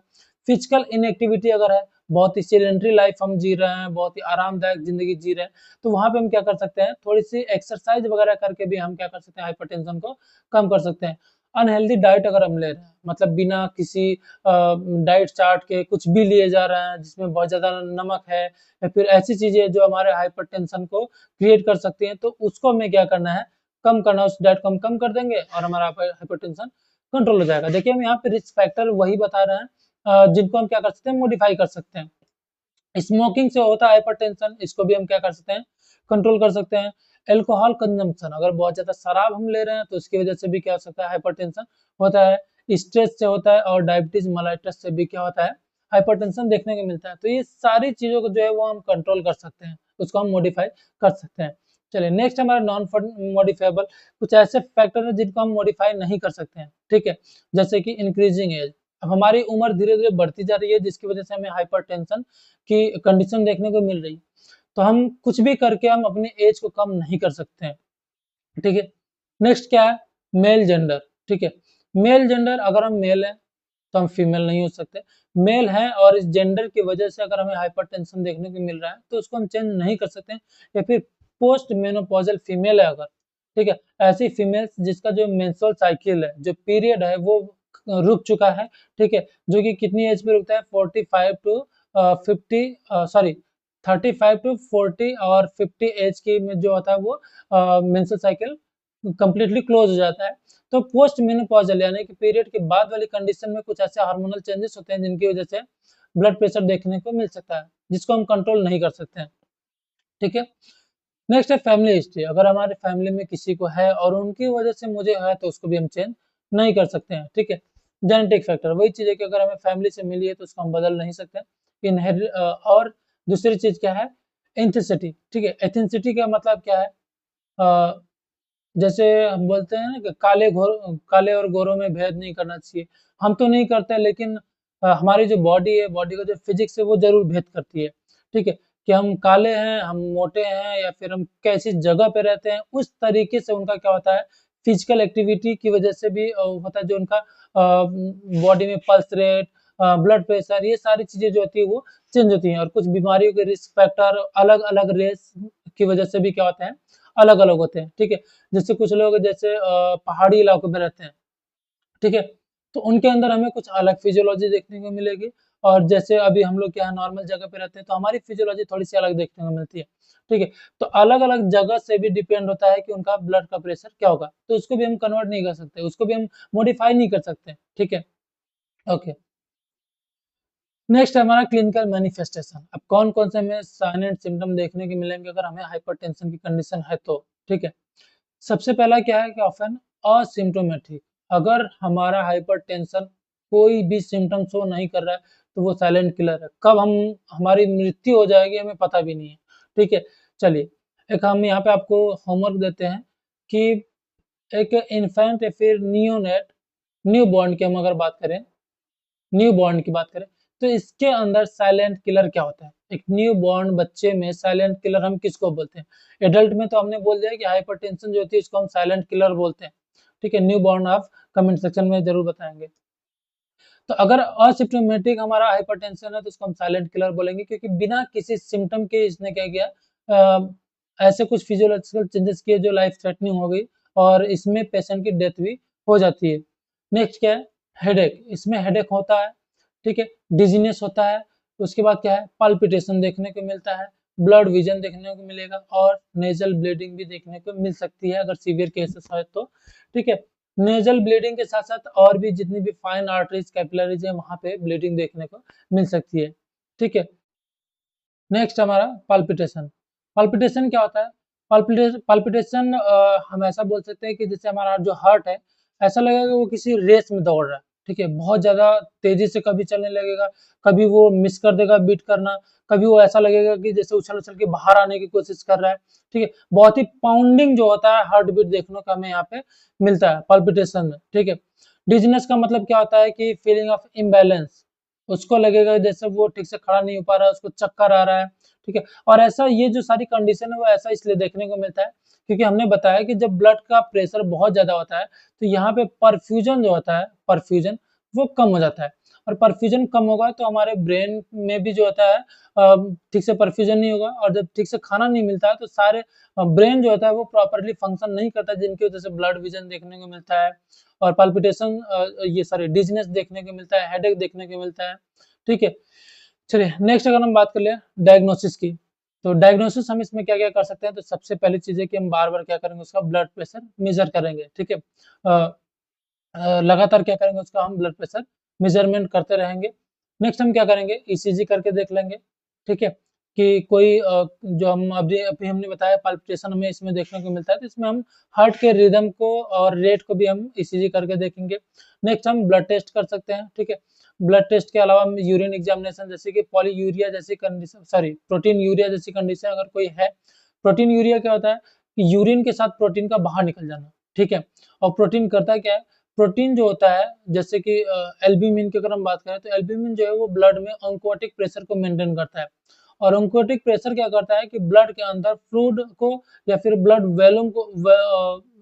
[SPEAKER 1] फिजिकल इनएक्टिविटी अगर है, बहुत ही सीडेंटरी लाइफ हम जी रहे हैं, बहुत ही आरामदायक जिंदगी जी रहे हैं, तो वहां पे हम क्या कर सकते हैं, थोड़ी सी एक्सरसाइज वगैरह करके भी हम क्या कर सकते हैं, हाइपरटेंशन को कम कर सकते हैं। अनहेल्दी डाइट अगर हम ले रहे हैं, मतलब बिना किसी डाइट चार्ट के कुछ भी लिए जा रहे हैं जिसमें बहुत ज्यादा नमक है, या फिर ऐसी चीजें जो हमारे हाइपरटेंशन को क्रिएट कर सकती हैं, तो उसको हमें क्या करना है, कम करना, उस डाइट को हम कम कर देंगे और हमारा हाइपरटेंशन कंट्रोल हो जाएगा। देखिए हम यहाँ पे रिस्क फैक्टर वही बता रहे हैं जिनको हम क्या कर सकते हैं, मॉडिफाई कर सकते हैं। स्मोकिंग से होता है हाइपरटेंशन, इसको भी हम क्या कर सकते हैं, कंट्रोल कर सकते हैं। एल्कोहल कंजम्पशन, अगर बहुत ज्यादा शराब हम ले रहे हैं तो उसकी वजह से भी क्या हो सकता है, हाइपरटेंशन होता है। स्ट्रेस से होता है, और डायबिटीज मेलाइटस से भी क्या होता है, हाइपरटेंशन देखने को मिलता है। तो ये सारी चीजों को जो है वो हम कंट्रोल कर सकते हैं, उसको हम मॉडिफाई कर सकते हैं। चलिए नेक्स्ट हमारा नॉन मॉडिफाइबल, कुछ ऐसे फैक्टर है जिनको हम मॉडिफाई नहीं कर सकते हैं, ठीक है। जैसे कि इंक्रीजिंग एज, हमारी उम्र धीरे-धीरे बढ़ती जा रही है, जिसकी वजह से हमें हाइपरटेंशन की कंडीशन देखने को मिल रही है। तो हम कुछ भी करके हम अपने एज को कम नहीं कर सकते हैं, ठीक है? नेक्स्ट क्या है? मेल जेंडर, ठीक है? मेल जेंडर, अगर हम मेल हैं, तो हम फीमेल नहीं हो सकते। मेल हैं और इस जेंडर की वजह से अगर हमें हाइपरटेंशन देखने को मिल रहा है, तो उसको हम चेंज नहीं कर सकते हैं। या फिर पोस्ट मेनोपॉज़ल फीमेल है अगर, ठीक है? ऐसी फीमेल्स जिसका जो मेंस्ट्रुअल साइकिल है, जो पीरियड है, वो रुक चुका है, ठीक है? जो कि कितनी एज पे रुकता है? 45 टू 50 सॉरी 35 टू 40 और 50 एज की में जो होता है वो मेंस्ट्रुअल साइकिल कंप्लीटली क्लोज हो जाता है। तो पोस्ट मेनोपॉज़ल यानी कि पीरियड के बाद वाली कंडीशन में कुछ ऐसे हार्मोनल चेंजेस होते हैं जिनकी वजह से ब्लड प्रेशर देखने को मिल सकता है, जिसको हम कंट्रोल नहीं कर सकते हैं, ठीक है? नेक्स्ट है फैमिली हिस्ट्री। अगर हमारे फैमिली में किसी को है और उनकी वजह से मुझे है, तो उसको भी हम चेंज नहीं कर सकते हैं, ठीक है? जेनेटिक फैक्टर, वही चीज़ है कि अगर हमें फैमिली से मिली है तो उसको हम बदल नहीं सकते। और दूसरी चीज़ क्या है? एथनिसिटी, ठीक है? एथनिसिटी का मतलब क्या है? अ, जैसे हम बोलते हैं ना कि काले और गोरों में भेद नहीं करना चाहिए। हम तो नहीं करते, लेकिन हमारी जो बॉडी है, बॉडी का जो फिजिक्स है, वो ज़रूर भेद करती है, ठीक है? कि हम काले हैं, हम मोटे हैं, या फिर हम कैसी जगह पे रहते हैं, उस तरीके से उनका क्या होता है, फिजिकल एक्टिविटी की वजह से भी होता है, जो उनका बॉडी में पल्स रेट, ब्लड प्रेशर, ये सारी चीज़ें जो होती है वो चेंज होती हैं, और कुछ बीमारियों के रिस्क फैक्टर अलग-अलग रेस की वजह से भी क्या होते हैं, अलग-अलग होते हैं, ठीक है? जैसे कुछ लोग जैसे पहाड़ी इलाकों में रहते हैं, ठीक है? तो उनके अंदर हमें कुछ अलग फिजियोलॉजी देखने को मिलेगी, और जैसे अभी हम लोग क्या है, नॉर्मल जगह पे रहते हैं, तो हमारी फिजियोलॉजी थोड़ी-सी अलग देखने को मिलती है, ठीक है? तो अलग-अलग जगह से भी डिपेंड होता है कि उनका ब्लड का प्रेशर क्या होगा, तो उसको भी हम कन्वर्ट नहीं कर सकते, उसको भी हम मॉडिफाई नहीं कर सकते, ठीक है? ओके। नेक्स्ट है हमारा क्लिनिकल मैनिफेस्टेशन। अब कौन-कौन से हमें साइन एंड सिम्पटम देखने को मिलेंगे अगर हमें हाइपरटेंशन की कंडीशन है तो, ठीक है? सबसे पहला क्या है कि ऑफ़न असिम्प्टोमेटिक, अगर हमारा हाइपरटेंशन कोई भी सिम्पटम शो नहीं कर रहा है, तो वो साइलेंट किलर है। कब हमारी मृत्यु हो जाएगी हमें पता भी नहीं है, ठीक है? चलिए, एक हम यहाँ पे आपको होमवर्क देते हैं कि एक इन्फैंट या फिर नियोनेट, न्यूबॉर्न की हम अगर बात करें, न्यूबॉर्न की बात करें, तो इसके अंदर साइलेंट किलर क्या होता है? एक न्यूबॉर्न बच्चे में साइलेंट किलर हम किसको बोलते हैं? एडल्ट में तो हमने बोल दिया कि हाइपरटेंशन जो होती है इसको हम साइलेंट किलर बोलते हैं, ठीक है? न्यूबॉर्न आप कमेंट सेक्शन में ज़रूर बताएँगे। तो अगर असिम्प्टोमेटिक हमारा हाइपरटेंशन है तो उसको हम साइलेंट किलर बोलेंगे, क्योंकि बिना किसी सिम्पटम के इसने क्या किया, ऐसे कुछ फिजियोलॉजिकल चेंजेस किए जो लाइफ थ्रेटनिंग हो गई, और इसमें पेशेंट की डेथ भी हो जाती है। नेक्स्ट क्या है? हेडेक, इसमें हेडेक होता है, ठीक है? डिज़ीनेस होता है, उसके बाद क्या है? पाल्पिटेशन देखने को मिलता है, ब्लड विज़न देखने को मिलेगा, और नेज़ल ब्लीडिंग भी देखने को मिल सकती है अगर सीवियर केसेस है तो, ठीक है? नेज़ल ब्लीडिंग के साथ-साथ और भी जितनी भी फाइन आर्टरीज़, कैपिलरीज़ हैं, वहाँ पे ब्लीडिंग देखने को मिल सकती है, ठीक है? नेक्स्ट हमारा पाल्पिटेशन। पाल्पिटेशन क्या होता है? पाल्पिटेशन हम ऐसा बोल सकते हैं कि जैसे हमारा जो हार्ट है, ऐसा लगेगा कि वो किसी रेस में दौड़ रहा है, ठीक है? बहुत ज़्यादा तेज़ी से कभी चलने लगेगा, कभी वो मिस कर देगा बीट करना, कभी वो ऐसा लगेगा कि जैसे उछल-उछल के बाहर आने की कोशिश कर रहा है, ठीक है? बहुत ही पाउंडिंग जो होता है हार्ट बीट देखने को हमें यहाँ पे मिलता है पाल्पिटेशन में, ठीक है? डिज़ीनेस का मतलब क्या होता है कि फीलिंग ऑफ इम्बैलेंस, उसको लगेगा जैसे वो ठीक से खड़ा नहीं हो पा रहा है, उसको चक्कर आ रहा है, ठीक है? और ऐसा ये जो सारी कंडीशन है वो ऐसा इसलिए देखने को मिलता है, क्योंकि हमने बताया कि जब ब्लड का प्रेशर बहुत ज़्यादा होता है, तो यहाँ पे परफ्यूजन जो होता है, परफ्यूजन वो कम हो जाता है, और परफ्यूजन कम होगा तो हमारे ब्रेन में भी जो होता है ठीक से परफ्यूजन नहीं होगा, और जब ठीक से खाना नहीं मिलता है तो सारे ब्रेन जो होता है वो प्रॉपर्ली फंक्शन नहीं करता, जिनकी वजह से ब्लड विज़न देखने को मिलता है, और पाल्पिटेशन ये सॉरी डिज़ीनेस देखने को मिलता है, हेडेक देखने को मिलता है, ठीक है? चलिए नेक्स्ट अगर हम बात कर लें डायग्नोसिस की, तो डायग्नोसिस हम इसमें क्या-क्या कर सकते हैं, तो सबसे पहली चीज़ है कि हम बार-बार क्या करेंगे, उसका ब्लड प्रेशर मेज़र करेंगे, ठीक है? लगातार क्या करेंगे, उसका हम ब्लड प्रेशर मेज़रमेंट करते रहेंगे। नेक्स्ट हम क्या करेंगे, ईसीजी करके देख लेंगे, ठीक है? कि कोई जो हम अभी अभी हमने बताया पाल्पिटेशन हमें इसमें देखने को मिलता है, तो इसमें हम हार्ट के रिदम को और रेट को भी हम ईसीजी करके देखेंगे। नेक्स्ट हम ब्लड टेस्ट कर सकते हैं, ठीक है? ब्लड टेस्ट के अलावा हम यूरिन एग्ज़ामिनेशन, जैसे कि पॉलीयूरिया जैसी कंडीशन, सॉरी प्रोटीन यूरिया जैसी कंडीशन अगर कोई है। प्रोटीन यूरिया क्या होता है कि यूरिन के साथ प्रोटीन का बाहर निकल जाना, ठीक है? और प्रोटीन करता क्या है, प्रोटीन जो होता है, जैसे कि एल्ब्यूमिन की अगर हम बात करें, तो एल्ब्यूमिन जो है वो ब्लड में ऑन्कोटिक प्रेशर को मेंटेन करता है। और ऑन्कोटिक प्रेशर क्या करता है कि ब्लड के अंदर फ्लूइड को या फिर ब्लड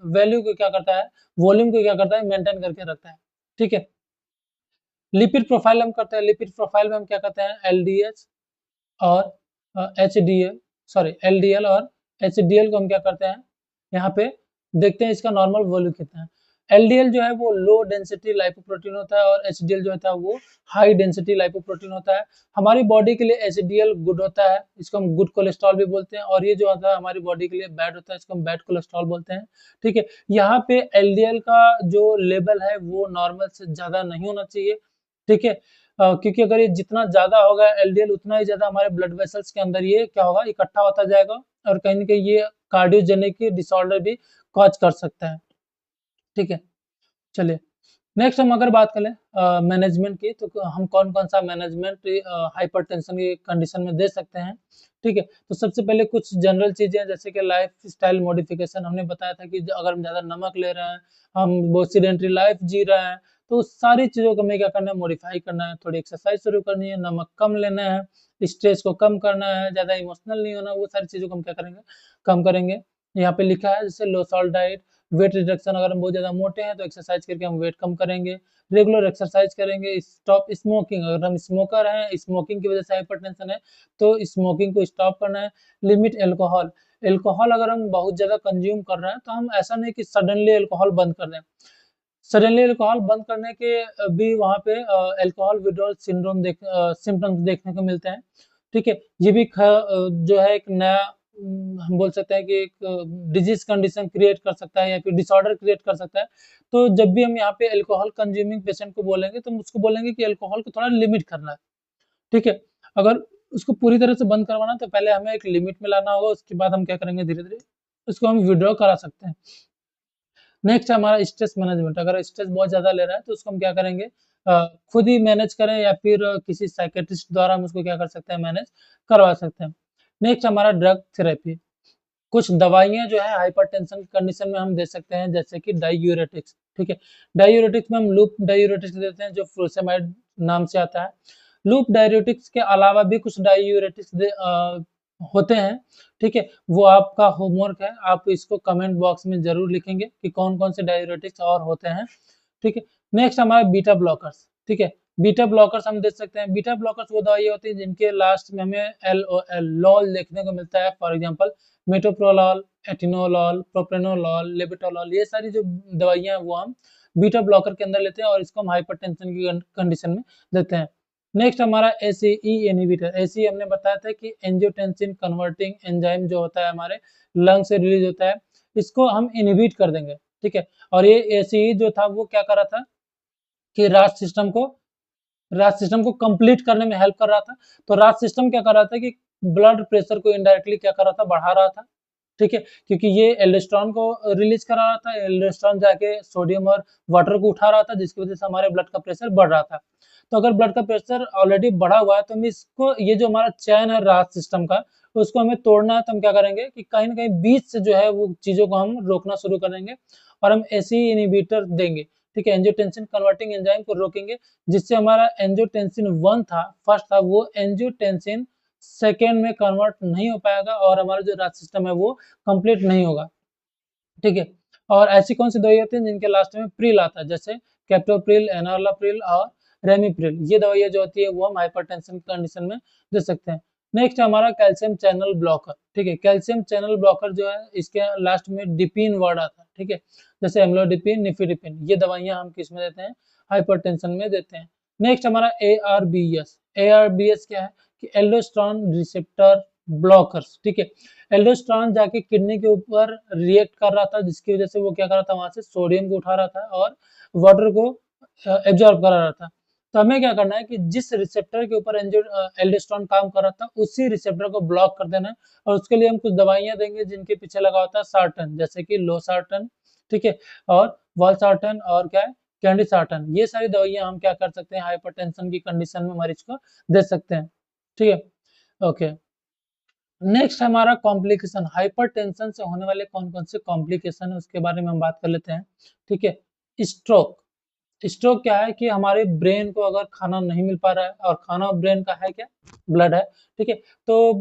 [SPEAKER 1] वैल्यू को क्या करता है, वॉल्यूम को क्या करता है, मेंटेन करके रखता है। ठीक है। लिपिड प्रोफाइल हम करते हैं, लिपिड प्रोफाइल में हम क्या करते हैं, एलडीएच और एचडीएल, सॉरी एलडीएल और एचडीएल को हम क्या करते हैं, यहाँ पे देखते हैं इसका नॉर्मल वॉल्यूम कितना है। एलडीएल जो है वो लो डेंसिटी लाइपोप्रोटीन होता है और एचडीएल जो होता है वो हाई डेंसिटी लाइपोप्रोटीन होता है। हमारी बॉडी के लिए एचडीएल गुड होता है, इसको हम गुड कोलेस्ट्रॉल भी बोलते हैं, और ये जो होता है हमारी बॉडी के लिए बैड होता है, इसको हम बैड कोलेस्ट्रॉल बोलते हैं। ठीक है। यहाँ पे एलडीएल का जो लेवल है वो नॉर्मल से ज्यादा नहीं होना चाहिए। ठीक है। क्योंकि अगर ये जितना ज़्यादा होगा एलडीएल, उतना ही ज़्यादा हमारे ब्लड वेसल्स के अंदर ये क्या होगा, इकट्ठा होता जाएगा, और कहीं न कहीं ये कार्डियोजेनिक डिसऑर्डर भी कॉज कर सकता है। ठीक है। चलिए, नेक्स्ट हम अगर बात करें मैनेजमेंट की, तो हम कौन-कौन सा मैनेजमेंट हाइपरटेंशन की कंडीशन में दे सकते हैं। ठीक है। तो सबसे पहले कुछ जनरल चीज़ें, जैसे कि लाइफ़स्टाइल मॉडिफिकेशन, हमने बताया था कि अगर हम ज़्यादा नमक ले रहे हैं, हम बहुत सीडेंटरी लाइफ़ जी रहे हैं, तो उस सारी चीज़ों को हमें क्या करना है, मॉडिफाई करना है, थोड़ी एक्सरसाइज शुरू करनी है, नमक कम लेना है, स्ट्रेस को कम करना है, ज़्यादा इमोशनल नहीं होना, वो सारी चीज़ों को हम क्या करेंगे, कम करेंगे। यहाँ पे लिखा है जैसे लो सॉल्ट डाइट, वेट रिडक्शन, अगर हम बहुत ज़्यादा मोटे हैं तो एक्सरसाइज करके हम वेट कम करेंगे, रेगुलर एक्सरसाइज करेंगे, स्टॉप स्मोकिंग, अगर हम स्मोकर हैं, स्मोकिंग की वजह से हाइपरटेंशन है, तो स्मोकिंग को स्टॉप करना है। लिमिट अल्कोहल, अल्कोहल अगर हम बहुत ज़्यादा कंज्यूम कर रहे हैं, तो हम ऐसा नहीं कि सडनली अल्कोहल बंद कर दें। सडनली अल्कोहल बंद करने के भी वहाँ पे अल्कोहल विथड्रॉल सिम्पटम्स देखने को मिलते हैं। ठीक है। ये भी जो है एक नया हम बोल सकते हैं कि एक डिजीज़ कंडीशन क्रिएट कर सकता है या फिर डिसऑर्डर क्रिएट कर सकता है। तो जब भी हम यहाँ पे अल्कोहल कंज्यूमिंग पेशेंट को बोलेंगे, तो हम उसको बोलेंगे कि अल्कोहल को थोड़ा लिमिट करना है। ठीक है। अगर उसको पूरी तरह से बंद करवाना है, तो पहले हमें एक लिमिट में लाना होगा, उसके बाद हम क्या करेंगे, धीरे-धीरे उसको हम विथड्रॉ करा सकते हैं। नेक्स्ट है हमारा स्ट्रेस मैनेजमेंट, अगर स्ट्रेस बहुत ज़्यादा ले रहा है, तो उसको हम क्या करेंगे, खुद ही मैनेज करें या फिर किसी साइकियाट्रिस्ट द्वारा हम उसको क्या कर सकते हैं, मैनेज करवा सकते हैं। नेक्स्ट हमारा ड्रग थेरेपी, कुछ दवाइयाँ जो है हाइपरटेंशन की कंडीशन में हम दे सकते हैं, जैसे कि डाययूरेटिक्स। ठीक है। डाययूरेटिक्स में हम लूप डाययूरेटिक्स देते हैं, जो फ्लोसेमाइड नाम से आता है। लूप डाययूरेटिक्स के अलावा भी कुछ डाययूरेटिक्स होते हैं। ठीक है। वो आपका होमवर्क है, आप इसको कमेंट बॉक्स में ज़रूर लिखेंगे कि कौन-कौन से डाययूरेटिक्स और होते हैं। ठीक है। नेक्स्ट हमारा बीटा ब्लॉकर्स। ठीक है। बीटा ब्लॉकर्स हम देख सकते हैं। बीटा ब्लॉकर्स वो दवाइयाँ होती हैं जिनके लास्ट में हमें LOL लॉल देखने को मिलता है। फॉर एग्जांपल मेटोप्रोलॉल, एटिनोलॉल, प्रोप्रेनोलॉल, लेबेटोलॉल, ये सारी जो दवाइयाँ हैं वो हम बीटा ब्लॉकर के अंदर लेते हैं, और इसको हम हाइपरटेंशन की कंडीशन में देते हैं। नेक्स्ट हमारा ACE इनहिबिटर। ACE हमने बताया था कि एंजियोटेंसिन कन्वर्टिंग एंजाइम जो होता है हमारे लंग से रिलीज होता है, इसको हम इनहिबिट कर देंगे। ठीक है। और ये ACE जो था वो क्या कर रहा था कि राज सिस्टम को कंप्लीट करने में हेल्प कर रहा था। तो राज सिस्टम क्या कर रहा था कि ब्लड प्रेशर को इनडायरेक्टली क्या कर रहा था, बढ़ा रहा था। ठीक है। क्योंकि ये एल्डोस्टेरोन को रिलीज करा रहा था, एल्डोस्टेरोन जाके सोडियम और वाटर को उठा रहा था, जिसकी वजह से हमारे ब्लड का प्रेशर बढ़ रहा था। तो अगर ब्लड का प्रेशर ऑलरेडी बढ़ा हुआ है, तो हम इसको, ये जो हमारा चैन है राज सिस्टम का, उसको हमें तोड़ना है, तो हम क्या करेंगे कि कहीं न कहीं बीच से जो है वो चीज़ों को हम रोकना शुरू करेंगे, और हम ACE इनहिबिटर देंगे। ठीक है। एंजियोटेंसिन कन्वर्टिंग एंजाइम को रोकेंगे, जिससे हमारा एंजियोटेंसिन 1 था, फर्स्ट था, वो एंजियोटेंसिन सेकंड में कन्वर्ट नहीं हो पाएगा, और हमारा जो राज सिस्टम है वो कंप्लीट नहीं होगा। ठीक है। और ऐसी कौन सी दवाई होती है जिनके लास्ट में प्रिल आता है, जैसे कैप्टोप्रिल, एनालाप्रिल और रेमिप्रिल, ये दवाइयाँ जो होती है वो हम हाइपरटेंशन की कंडीशन में दे सकते हैं। नेक्स्ट हमारा कैल्शियम चैनल ब्लॉकर। ठीक है। कैल्शियम चैनल ब्लॉकर जो है, इसके लास्ट में डिपिन वर्ड आता है। ठीक है। जैसे एम्लोडिपिन, निफिडिपिन, ये दवाइयाँ हम किस में देते हैं, हाइपरटेंशन में देते हैं। नेक्स्ट हमारा ARBS। ARBS क्या है कि एल्डोस्टेरोन रिसेप्टर ब्लॉकर्स। ठीक है। एल्डोस्टेरोन जाके किडनी के ऊपर रिएक्ट कर रहा था, जिसकी वजह से वो क्या कर रहा था, वहां से सोडियम को उठा रहा था और वाटर को एब्जॉर्ब करा रहा था। तो हमें क्या करना है कि जिस रिसेप्टर के ऊपर एल्डोस्टेरोन काम कर रहा था, उसी रिसेप्टर को ब्लॉक कर देना है, और उसके लिए हम कुछ दवाइयां देंगे जिनके पीछे लगा होता है सार्टन, जैसे कि लोसार्टन। ठीक है। और वालसार्टन, और क्या है, कैंडिसार्टन, ये सारी दवाइयां हम क्या कर सकते हैं, हाइपरटेंशन की कंडीशन में मरीज को दे सकते हैं। ठीक है। ओके। नेक्स्ट हमारा कॉम्प्लिकेशन, हाइपरटेंशन से होने वाले कौन-कौन से कॉम्प्लिकेशन है उसके बारे में हम बात कर लेते हैं। ठीक है। स्ट्रोक, स्ट्रोक क्या है कि हमारे ब्रेन को अगर खाना नहीं मिल पा रहा है, और खाना ब्रेन का है क्या? ब्लड है, ठीक है? तो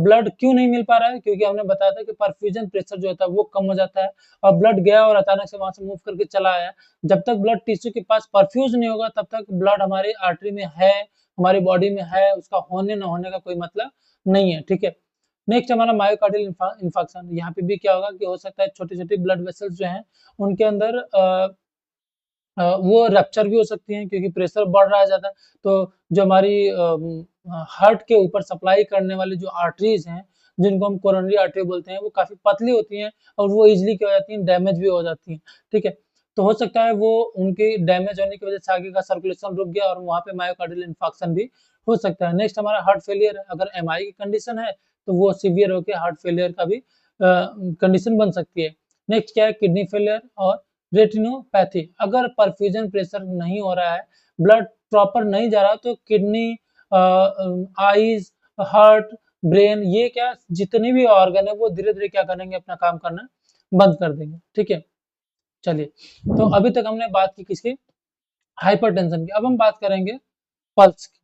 [SPEAKER 1] ब्लड क्यों नहीं मिल पा रहा है? क्योंकि हमने बताया था कि परफ्यूजन प्रेशर जो होता है वो कम हो जाता है, और ब्लड गया और अचानक से वहाँ से मूव करके चला आया। जब तक ब्लड टिश्यू के पास परफ्यूज नहीं होगा, तब तक ब्लड हमारी आर्टरी में है, हमारी बॉडी में है, उसका होने ना होने का कोई मतलब नहीं है, ठीक है? नेक्स्ट हमारा मायोकार्डियल इंफार्क्शन। यहाँ पे भी क्या होगा कि हो सकता है छोटी-छोटी ब्लड वेसल्स जो हैं, उनके अंदर वो रप्चर भी हो सकती हैं, क्योंकि प्रेशर बढ़ रहा है ज़्यादा। तो जो हमारी हार्ट के ऊपर सप्लाई करने वाली जो आर्टरीज़ हैं, जिनको हम कोरोनरी आर्टरी बोलते हैं, वो काफ़ी पतली होती हैं, और वो ईज़िली क्या हो जाती हैं, डैमेज भी हो जाती हैं, ठीक है? तो हो सकता है वो उनकी डैमेज होने की वजह से आगे का सर्कुलेशन रुक गया, और वहाँ पे मायोकार्डियल इंफार्क्शन भी हो सकता है। नेक्स्ट हमारा हार्ट फेलियर है। अगर एमआई की कंडीशन है, तो वो सीवियर होके हार्ट फेलियर का भी कंडीशन बन सकती है। नेक्स्ट क्या है? किडनी फेलियर और रेटिनोपैथी। अगर परफ्यूजन प्रेशर नहीं हो रहा है, ब्लड प्रॉपर नहीं जा रहा, तो किडनी, आईज, हार्ट, ब्रेन, ये क्या जितने भी ऑर्गन है वो धीरे-धीरे क्या करेंगे? अपना काम करना बंद कर देंगे, ठीक है? चलिए, तो अभी तक हमने बात की किसकी? हाइपरटेंशन की। अब हम बात करेंगे पल्स की,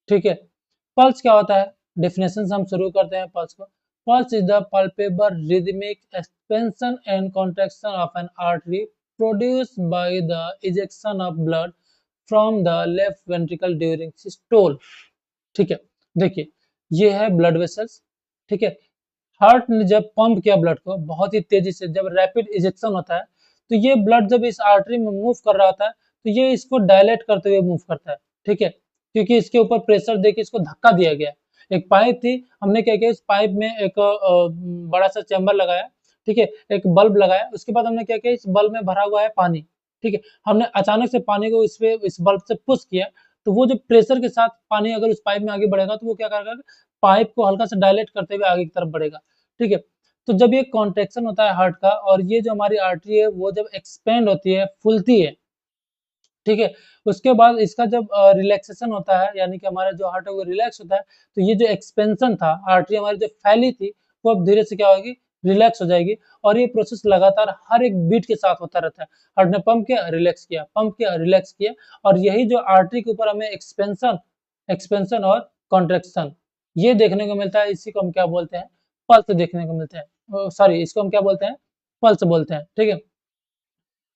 [SPEAKER 1] ठीक है? पल्स क्या होता है? डेफिनेशन से हम शुरू करते हैं पल्स को। Pulse is the palpable rhythmic expansion and contraction of an artery produced by the ejection of blood from the left ventricle during systole, ठीक है? देखिए, ये है ब्लड वेसल्स, ठीक है? हार्ट ने जब पंप किया ब्लड को बहुत ही तेजी से, जब रैपिड इजेक्शन होता है, तो ये ब्लड जब इस आर्टरी में मूव कर रहा होता है, तो ये इसको डायलेट करते हुए मूव करता है, ठीक है? क्योंकि इसके ऊपर प्रेशर देके इसको धक्का दिया गया है। एक पाइप थी, हमने क्या किया, इस पाइप में एक बड़ा सा चैम्बर लगाया, ठीक है? एक बल्ब लगाया, उसके बाद हमने क्या किया, इस बल्ब में भरा हुआ है पानी, ठीक है? हमने अचानक से पानी को इस बल्ब से पुश किया, तो वो जो प्रेशर के साथ पानी अगर उस पाइप में आगे बढ़ेगा, तो वो क्या करेगा, पाइप को हल्का सा डायलेट करते हुए आगे की तरफ बढ़ेगा, ठीक है? तो जब ये कॉन्ट्रैक्शन होता है हार्ट का, और ये जो हमारी आर्टरी है वो जब एक्सपेंड होती है, फूलती है, ठीक है? उसके बाद इसका जब रिलैक्सेशन होता है, यानी कि हमारा जो हार्ट है वो रिलैक्स होता है, तो ये जो एक्सपेंशन था, आर्टरी हमारी जो फैली थी, वो अब धीरे से क्या होगी, रिलैक्स हो जाएगी, और ये प्रोसेस लगातार हर एक बीट के साथ होता रहता है। हार्ट ने पंप किया, रिलैक्स किया, पंप किया, रिलैक्स किया, और यही जो आर्टरी के ऊपर हमें एक्सपेंशन एक्सपेंशन और कॉन्ट्रैक्शन ये देखने को मिलता है, इसी को हम क्या बोलते हैं, पल्स देखने को मिलते हैं। सॉरी, इसको हम क्या बोलते हैं, पल्स बोलते हैं, ठीक है?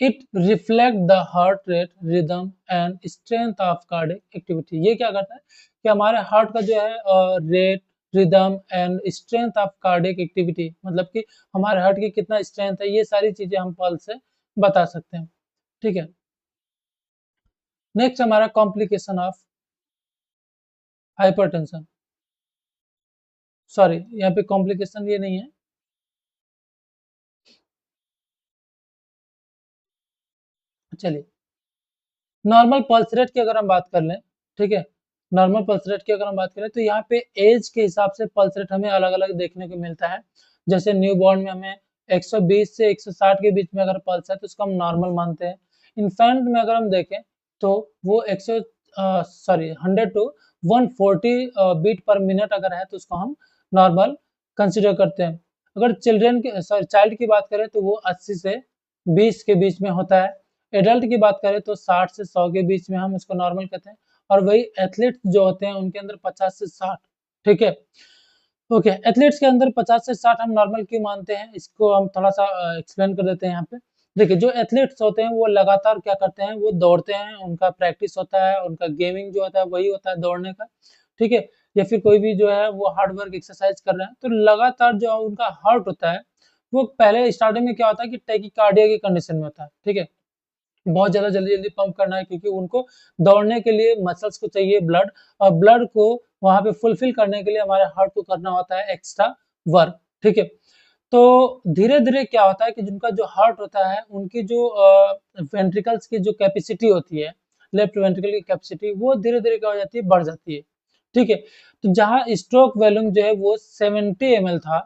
[SPEAKER 1] It reflect the heart rate, rhythm and strength of cardiac activity. ये क्या करता है कि हमारे हार्ट का जो है rate, rhythm and strength of cardiac activity, मतलब कि हमारे हार्ट की कितना स्ट्रेंथ है, ये सारी चीजें हम पल्स से बता सकते हैं, ठीक है? नेक्स्ट हमारा कॉम्प्लिकेशन ऑफ हाइपरटेंशन। सॉरी, यहाँ पे कॉम्प्लिकेशन ये नहीं है। चलिए, नॉर्मल पल्स रेट की अगर हम बात कर लें, ठीक है? नॉर्मल पल्स रेट की अगर हम बात करें, तो यहाँ पे एज के हिसाब से पल्स रेट हमें अलग-अलग देखने को मिलता है। जैसे न्यूबॉर्न में हमें 120 से 160 के बीच में अगर पल्स है, तो उसको हम नॉर्मल मानते हैं। इन्फेंट में अगर हम देखें, तो वो 100 टू 140 बीट पर मिनट अगर है, तो उसको हम नॉर्मल कंसीडर करते हैं। अगर चाइल्ड की बात करें, तो वो 80 से 20 के बीच में होता है। एडल्ट की बात करें, तो 60 से 100 के बीच में हम इसको नॉर्मल कहते हैं, और वही एथलीट्स जो होते हैं उनके अंदर 50 से 60, ठीक है? ओके, एथलीट्स के अंदर 50 से 60 हम नॉर्मल क्यों मानते हैं, इसको हम थोड़ा-सा एक्सप्लेन कर देते हैं यहाँ पे। देखिए, जो एथलीट्स होते हैं वो लगातार क्या करते हैं, वो दौड़ते हैं, उनका प्रैक्टिस होता है, उनका गेमिंग जो होता है वही होता है दौड़ने का, ठीक है? या फिर कोई भी जो है वो हार्ड वर्क एक्सरसाइज कर रहे हैं, तो लगातार जो उनका हार्ट होता है, वो पहले स्टार्टिंग में क्या होता है कि टैकीकार्डिया की कंडीशन में होता है, ठीक है? बहुत ज़्यादा जल्दी-जल्दी पंप करना है, क्योंकि उनको दौड़ने के लिए मसल्स को चाहिए ब्लड, और ब्लड को वहाँ पे फुलफिल करने के लिए हमारे हार्ट को करना होता है एक्स्ट्रा वर्क, ठीक है? तो धीरे-धीरे क्या होता है कि जिनका जो हार्ट होता है, उनकी जो वेंट्रिकल्स की जो कैपेसिटी होती है, लेफ्ट वेंट्रिकल की कैपेसिटी, वो धीरे-धीरे क्या हो जाती है, बढ़ जाती है, ठीक है? तो जहाँ स्ट्रोक वॉल्यूम जो है वो 70 एमएल था,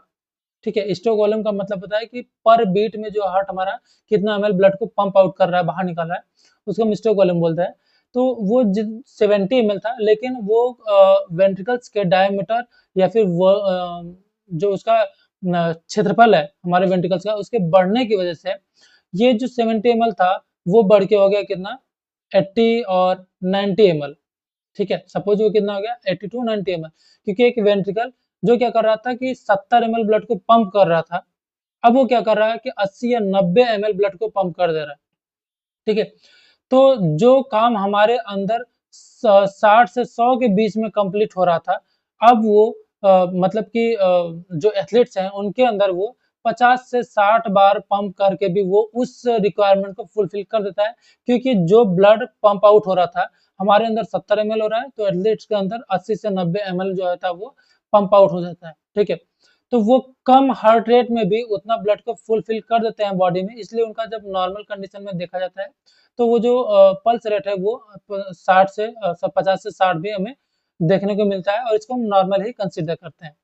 [SPEAKER 1] ठीक है? स्ट्रोक वॉल्यूम का मतलब होता है कि पर बीट में जो हार्ट हमारा कितना एमएल ब्लड को पंप आउट कर रहा है, बाहर निकाल रहा है, उसको हम स्ट्रोक वॉल्यूम बोलते हैं। तो वो 70 एमएल था, लेकिन वो वेंट्रिकल्स के डायमीटर, या फिर वो जो उसका क्षेत्रफल है हमारे वेंट्रिकल्स का, उसके बढ़ने की वजह से ये जो 70 एमएल था, वो बढ़ के हो गया कितना, 80 और 90 ml, ठीक है। सपोज वो कितना हो गया 80 टू 90 ml, क्योंकि एक वेंट्रिकल जो क्या कर रहा था कि 70 ml ब्लड को पंप कर रहा था, अब वो क्या कर रहा है कि 80 या 90 ml ब्लड को पंप कर दे रहा है, ठीक है। तो जो काम हमारे अंदर 60 से 100 के बीच में कंप्लीट हो रहा था, अब वो मतलब कि जो एथलीट्स हैं उनके अंदर वो 50 से 60 बार पंप करके भी वो उस रिक्वायरमेंट को फुलफिल कर देता है, क्योंकि जो ब्लड पंप आउट हो रहा था हमारे अंदर 70 ml हो रहा है, तो एथलीट्स के अंदर 80 से 90 ml जो था वो पंप आउट हो जाता है, ठीक है। तो वो कम हार्ट रेट में भी उतना ब्लड को फुलफिल कर देते हैं बॉडी में, इसलिए उनका जब नॉर्मल कंडीशन में देखा जाता है तो वो जो पल्स रेट है वो 60 से 50 से 60 भी हमें देखने को मिलता है, और इसको हम नॉर्मल ही कंसीडर करते हैं,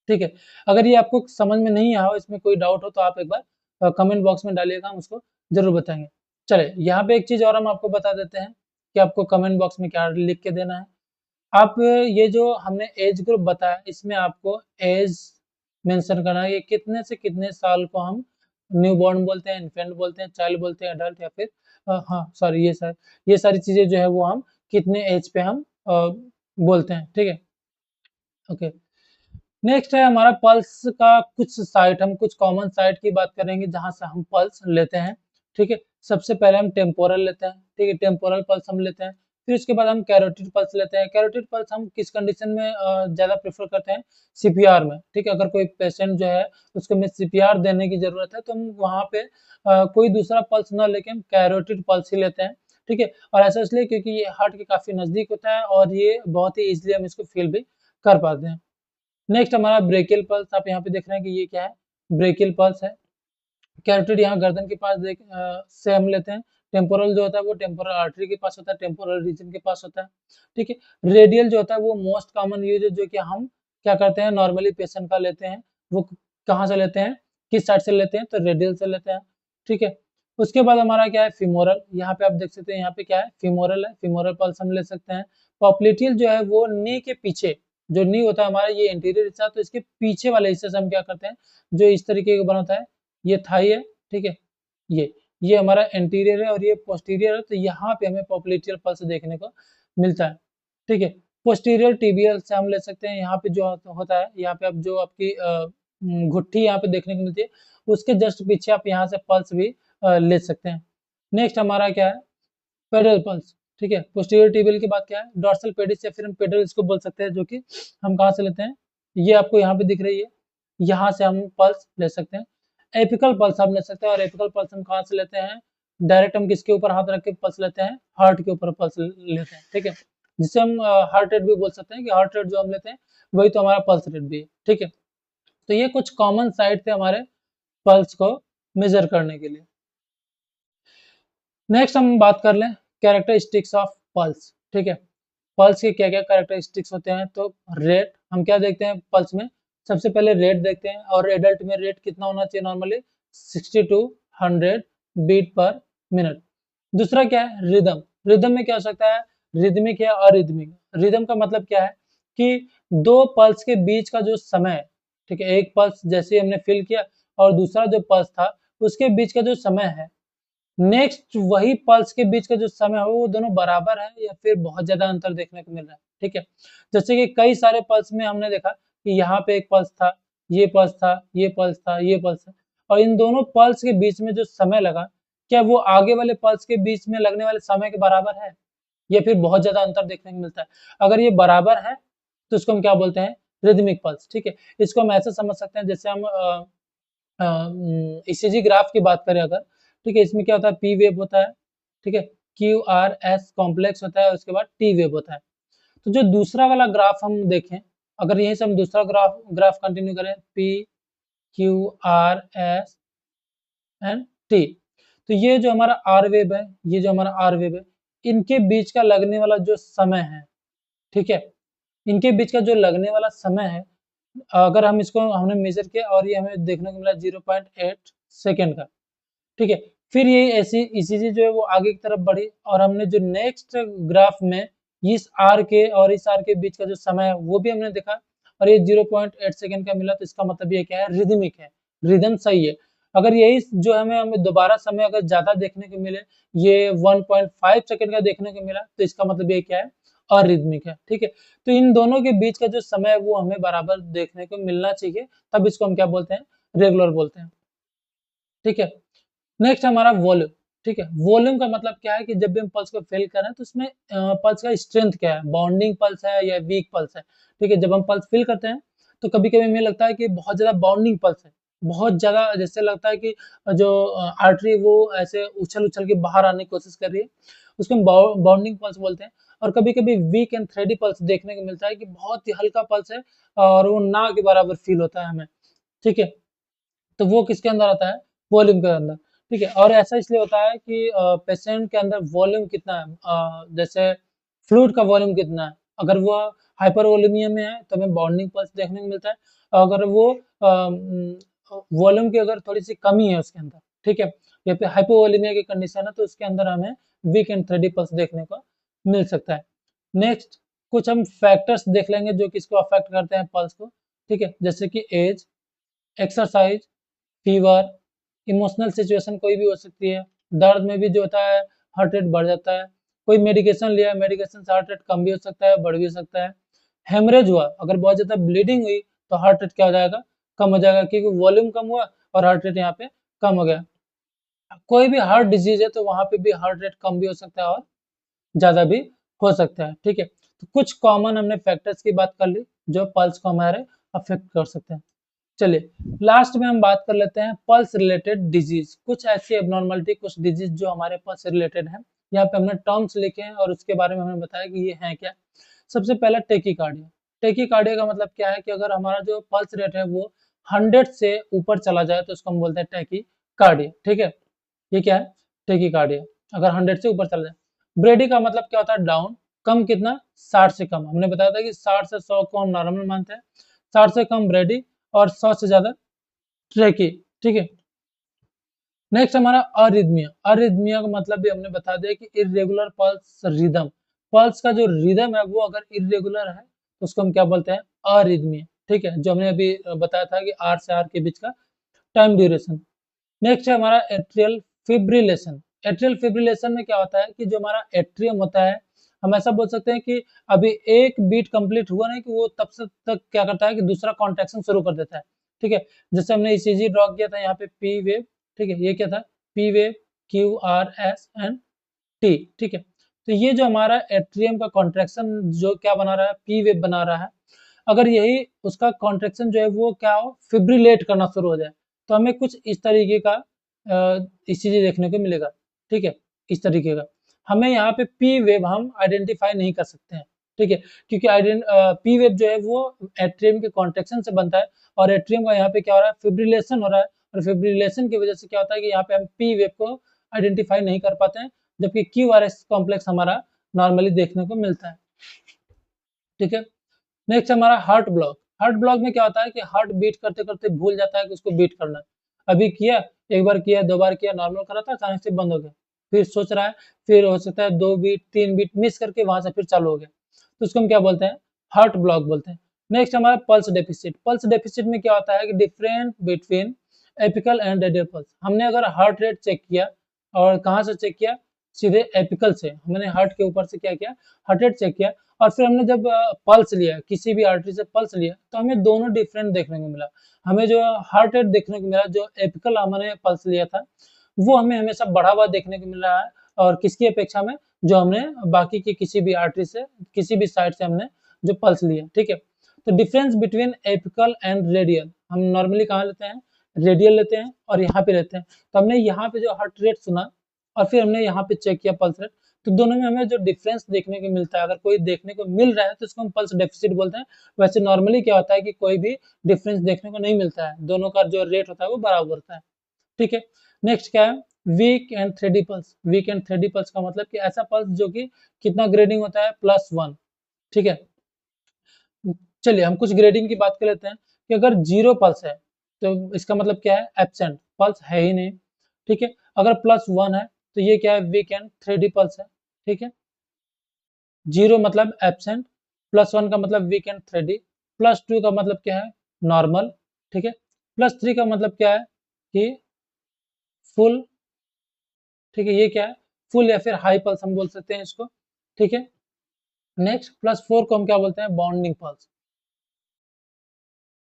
[SPEAKER 1] ठीक है। अगर ये आपको समझ में नहीं आया हो, इसमें कोई डाउट हो तो आप एक बार कमेंट बॉक्स में डालिएगा, हम उसको जरूर बताएंगे। चले यहाँ पे एक चीज और हम आपको बता देते हैं कि आपको कमेंट बॉक्स में क्या लिख के देना है। आप ये जो हमने एज ग्रुप बताया, इसमें आपको एज मेंशन करना है, ये कितने से कितने साल को हम न्यूबॉर्न बोलते हैं, इन्फेंट बोलते हैं, चाइल्ड बोलते हैं, एडल्ट, या फिर हाँ सॉरी ये सारी चीजें जो है वो हम कितने एज पे हम बोलते हैं, ठीक है। ओके, नेक्स्ट है हमारा पल्स का कुछ साइट, हम कुछ कॉमन साइट की बात करेंगे जहां से हम पल्स लेते हैं, ठीक है। सबसे पहले हम टेम्पोरल लेते हैं, ठीक है, टेम्पोरल पल्स हम लेते हैं। फिर उसके बाद हम कैरोटिड पल्स लेते हैं। कैरोटिड पल्स हम किस कंडीशन में ज़्यादा प्रेफर करते हैं, सीपीआर में, ठीक है। अगर कोई पेशेंट जो है उसको में सीपीआर देने की ज़रूरत है तो हम वहाँ पे कोई दूसरा पल्स ना लेके हम कैरोटिड पल्स ही लेते हैं, ठीक है। और ऐसा इसलिए क्योंकि ये हार्ट के काफ़ी नज़दीक होता है और ये बहुत ही ईजिली हम इसको फील भी कर पाते हैं। नेक्स्ट हमारा ब्रेकियल पल्स, आप यहाँ पे देख रहे हैं कि ये क्या है, ब्रेकियल पल्स है। कैरोटिड यहाँ गर्दन के पास से हम लेते हैं। टेम्पोरल जो होता है वो टेम्पोरल आर्टरी के पास होता है, टेम्पोरल रीजन के पास होता है, ठीक है। रेडियल जो होता है वो मोस्ट कॉमन यूज है, जो कि हम क्या करते हैं नॉर्मली पेशेंट का लेते हैं, वो कहाँ से लेते हैं, किस साइड से लेते हैं, तो रेडियल से लेते हैं, ठीक है। उसके बाद हमारा क्या है फीमोरल, यहाँ पे आप देख सकते हैं यहाँ पे क्या है फीमोरल है, फीमोरल पल्स हम ले सकते हैं। पॉप्लिटियल जो है वो नी के पीछे, जो नी होता है हमारा ये इंटीरियर हिस्सा, तो इसके पीछे वाले हिस्से से हम क्या करते हैं, जो इस तरीके का बना होता है, ये थाई है, ठीक है, ये हमारा एंटीरियर है और ये पोस्टीरियर है, तो यहाँ पे हमें पॉप्लिटियल पल्स देखने को मिलता है, ठीक है। पोस्टीरियर टीबियल से हम ले सकते हैं, यहाँ पे जो होता है, यहाँ पे आप जो आपकी घुट्टी यहाँ पे देखने को मिलती है, उसके जस्ट पीछे आप यहाँ से पल्स भी ले सकते हैं। नेक्स्ट हमारा क्या है पेडल पल्स, ठीक है। पोस्टीरियर टिबियल की बात क्या है, डॉर्सल पेडिस या फिर हम पेडल इसको बोल सकते हैं, जो कि हम कहाँ से लेते हैं, ये आपको यहाँ पे दिख रही है, यहाँ से हम पल्स ले सकते हैं। एपिकल पल्स हम ले सकते हैं, और एपिकल पल्स हम कहाँ से लेते हैं, डायरेक्ट हम किसके ऊपर हाथ रख के पल्स लेते हैं, हार्ट के ऊपर पल्स लेते हैं, ठीक है। जिससे हम हार्ट रेट भी बोल सकते हैं कि हार्ट रेट जो हम लेते हैं वही तो हमारा पल्स रेट भी है, ठीक है। तो ये कुछ कॉमन साइट थे हमारे पल्स को मेजर करने के लिए। नेक्स्ट हम बात कर लें कैरेक्टरिस्टिक्स ऑफ पल्स, ठीक है। पल्स के क्या क्या कैरेक्टरिस्टिक्स होते हैं, तो रेट हम क्या देखते हैं पल्स में, सबसे पहले रेट देखते हैं, और एडल्ट में रेट कितना होना चाहिए normally 60 to 100 beat per minute. दूसरा क्या है रिदम, रिदम में क्या हो सकता है, रिदमिक या अरिदमिक। रिदम का मतलब क्या है कि दो पल्स के बीच का जो समय है, ठीक है, एक पल्स जैसे हमने फील किया और दूसरा जो पल्स था उसके बीच का जो समय है, नेक्स्ट वही पल्स के बीच का जो समय है वो दोनों बराबर है या फिर बहुत ज्यादा अंतर देखने को मिल रहा है, ठीक है। जैसे कि कई सारे पल्स में हमने देखा कि यहाँ पे एक पल्स था, ये पल्स था, ये पल्स था, ये पल्स था, और इन दोनों पल्स के बीच में जो समय लगा, क्या वो आगे वाले पल्स के बीच में लगने वाले समय के बराबर है या फिर बहुत ज्यादा अंतर देखने को मिलता है। अगर ये बराबर है तो इसको हम क्या बोलते हैं रिदमिक पल्स, ठीक है। इसको हम ऐसे समझ सकते हैं, जैसे हम ईसीजी ग्राफ की बात करें अगर, ठीक है, इसमें क्या होता है पी वेव होता है, ठीक है, क्यू आर एस कॉम्प्लेक्स होता है, उसके बाद टी वेव होता है। तो जो दूसरा वाला ग्राफ हम देखें, अगर यहीं से हम दूसरा ग्राफ कंटिन्यू करें P Q R S and T, तो ये जो हमारा आर वेव है, ये जो हमारा आर वेव है, इनके बीच का लगने वाला जो समय है, ठीक है, इनके बीच का जो लगने वाला समय है, अगर हम इसको हमने मेजर किया और ये हमें देखने को मिला 0.8 सेकेंड का, ठीक है। फिर ये ऐसी ईसीजी जो है वो आगे की तरफ बढ़ी और हमने जो नेक्स्ट ग्राफ में इस आर के और इस आर के बीच का जो समय है वो भी हमने देखा और ये 0.8 सेकेंड का मिला, तो इसका मतलब ये क्या है रिदमिक है, रिदम सही है। अगर यही जो हमें दोबारा समय अगर ज़्यादा देखने को मिले, ये 1.5 सेकंड का देखने को मिला, तो इसका मतलब ये क्या है, अरिदमिक है, ठीक है। तो इन दोनों के बीच का जो समय है वो हमें बराबर देखने को मिलना चाहिए, तब इसको हम क्या बोलते हैं, रेगुलर बोलते हैं, ठीक है। नेक्स्ट हमारा वॉल्यूम, ठीक है। वॉल्यूम का मतलब क्या है कि जब भी हम पल्स को फील कर रहे हैं तो उसमें पल्स का स्ट्रेंथ क्या है, बाउंडिंग पल्स है या वीक पल्स है, ठीक है। जब हम पल्स फील करते हैं तो कभी-कभी हमें लगता है कि बहुत ज़्यादा बाउंडिंग पल्स है, बहुत ज़्यादा जैसे लगता है कि जो आर्टरी वो ऐसे उछल-उछल के बाहर आने की कोशिश कर रही है, उसको हम बाउंडिंग पल्स बोलते हैं। और कभी-कभी वीक एंड थ्रेडी पल्स देखने को मिलता है कि बहुत ही हल्का पल्स है और वो ना के बराबर फील होता है हमें, ठीक है। तो वो किसके अंदर आता है, वॉल्यूम के अंदर, ठीक है। और ऐसा इसलिए होता है कि पेशेंट के अंदर वॉल्यूम कितना है, जैसे फ्लूइड का वॉल्यूम कितना है, अगर वो हाइपर वॉल्यूमिया में है तो हमें बाउंडिंग पल्स देखने को मिलता है, और अगर वो वॉल्यूम की अगर थोड़ी सी कमी है उसके अंदर, ठीक है, या फिर हाइपोवॉल्यूमिया की कंडीशन है तो उसके अंदर हमें वीक एंड थ्रेडी पल्स देखने को मिल सकता है। नेक्स्ट कुछ हम फैक्टर्स देख लेंगे जो कि इसको अफेक्ट करते हैं पल्स को, ठीक है, जैसे कि age, exercise, fever, emotional situation कोई भी हो सकती है, दर्द में भी जो होता है हार्ट रेट बढ़ जाता है, कोई मेडिकेशन लिया, मेडिकेशन से हार्ट रेट कम भी हो सकता है, बढ़ भी सकता है, हेमरेज हुआ, अगर बहुत ज़्यादा ब्लीडिंग हुई तो हार्ट रेट क्या हो जाएगा, कम हो जाएगा, क्योंकि वॉल्यूम कम हुआ और हार्ट रेट यहाँ पे कम हो गया। कोई भी हार्ट डिजीज है तो वहाँ पे भी हार्ट रेट कम भी हो सकता है और ज़्यादा भी हो सकता है, ठीक है। तो कुछ कॉमन हमने फैक्टर्स की बात कर ली जो पल्स को हमारे अफेक्ट कर सकते हैं। चलिए लास्ट में हम बात कर लेते हैं पल्स रिलेटेड डिजीज, कुछ ऐसी एबनॉर्मलिटी, कुछ डिजीज जो हमारे पल्स से रिलेटेड है। यहाँ पे हमने टर्म्स लिखे हैं और उसके बारे में हमने बताया कि ये है क्या। सबसे पहला टेकीकार्डिया। टेकीकार्डिया का मतलब क्या है कि अगर हमारा जो पल्स रेट है वो 100 से ऊपर चला जाए तो उसको हम बोलते हैं टेकीकार्डिया, ठीक है। ये क्या है, टेकीकार्डिया, अगर 100 से ऊपर चला जाए। ब्रेडी का मतलब क्या होता है, डाउन, कम कितना, 60 से कम। हमने बताया था कि 60 से 100 को हम नॉर्मल मानते हैं, 60 से कम ब्रेडी और 100 से ज्यादा ट्रैकी, ठीक है। नेक्स्ट हमारा अरिदमिया। अरिदमिया का मतलब भी हमने बता दिया कि इरेगुलर पल्स रिदम, पल्स का जो रिदम है वो अगर इरेगुलर है तो उसको हम क्या बोलते हैं, अरिदमिया, ठीक है, जो हमने अभी बताया था कि आर से आर के बीच का टाइम ड्यूरेशन। नेक्स्ट है हमारा एट्रियल फिब्रिलेशन। एट्रियल फिब्रिलेशन में क्या होता है कि जो हमारा एट्रियम होता है, हम ऐसा बोल सकते हैं कि अभी एक बीट कंप्लीट हुआ नहीं कि वो तब से तक क्या करता है कि दूसरा कॉन्ट्रैक्शन शुरू कर देता है, ठीक है। जैसे हमने ईसीजी ड्रॉ किया था यहाँ पे पी वेव, ठीक है, ये क्या था, P wave, Q R S and T, ठीक है। तो ये जो हमारा एट्रियम का कॉन्ट्रैक्शन जो क्या बना रहा है, पी वेव बना रहा है, अगर यही उसका कॉन्ट्रैक्शन जो है वो क्या हो, फिब्रिलेट करना शुरू हो जाए तो हमें कुछ इस तरीके का ईसीजी देखने को मिलेगा, ठीक है, इस तरीके का। हमें यहाँ पे पी वेव हम आइडेंटिफाई नहीं कर सकते हैं, ठीक है, क्योंकि पी वेव जो है वो एट्रियम के कॉन्ट्रैक्शन से बनता है और एट्रियम का यहाँ पे क्या हो रहा है, फिब्रिलेशन हो रहा है, और फिब्रिलेशन की वजह से क्या होता है कि यहाँ पे हम पी वेव को आइडेंटिफाई नहीं कर पाते हैं, जबकि क्यू आर एस कॉम्प्लेक्स हमारा नॉर्मली देखने को मिलता है, ठीक है। नेक्स्ट हमारा हार्ट ब्लॉक। हार्ट ब्लॉक में क्या होता है कि हार्ट बीट करते करते भूल जाता है कि उसको बीट करना है, अभी किया, एक बार किया, दो बार किया, नॉर्मल करा था, अचानक से बंद हो गया, फिर सोच रहा है, फिर हो सकता है 2 बीट 3 बीट मिस करके वहां से फिर चालू हो गया, तो उसको हम क्या बोलते हैं, हार्ट ब्लॉक बोलते हैं। नेक्स्ट हमारा पल्स डेफिसिट। पल्स डेफिसिट में क्या होता है कि different between apical and radial pulse. हमने अगर हार्ट रेट चेक किया और कहाँ से चेक किया, सीधे एपिकल से, हमने हार्ट के ऊपर से क्या किया, हार्ट रेट चेक किया, और फिर हमने जब पल्स लिया, किसी भी आर्टरी से पल्स लिया, तो हमें दोनों डिफरेंट देखने को मिला। हमें जो हार्ट रेट देखने को मिला, जो एपिकल हमने पल्स लिया था, वो हमें हमेशा बढ़ा हुआ देखने को मिल रहा है, और किसकी अपेक्षा में, जो हमने बाकी की किसी भी आर्टरी से, किसी भी साइड से हमने जो पल्स लिया, ठीक है। तो difference between apical and radial हम नॉर्मली कहाँ लेते हैं, रेडियल लेते हैं और यहाँ पे लेते हैं। तो हमने यहाँ पे जो हार्ट रेट सुना और फिर हमने यहाँ पे चेक किया पल्स रेट, तो दोनों में हमें जो डिफरेंस देखने को मिलता है, अगर कोई देखने को मिल रहा है तो इसको हम पल्स डेफिसिट बोलते हैं। वैसे नॉर्मली क्या होता है कि कोई भी डिफरेंस देखने को नहीं मिलता है, दोनों का जो रेट होता है वो बराबर होता है, ठीक है। नेक्स्ट क्या है, weak and thready pulse. Weak and thready pulse का मतलब कि ऐसा पल्स जो कि कितना ग्रेडिंग होता है, +1, ठीक है। चलिए हम कुछ ग्रेडिंग की बात कर लेते हैं कि अगर 0 पल्स है तो इसका मतलब क्या है, एब्सेंट, पल्स है ही नहीं, ठीक है। अगर +1 है तो ये क्या है, वीक एंड थ्रेडी पल्स है, ठीक है। 0 मतलब एब्सेंट, +1 का मतलब वीक एंड थ्रेडी, +2 का मतलब क्या है, नॉर्मल, ठीक है। +3 का मतलब क्या है कि फुल, ठीक है, ये क्या है, फुल या फिर हाई पल्स हम बोल सकते हैं इसको, ठीक है। नेक्स्ट +4 को हम क्या बोलते हैं, बॉन्डिंग पल्स,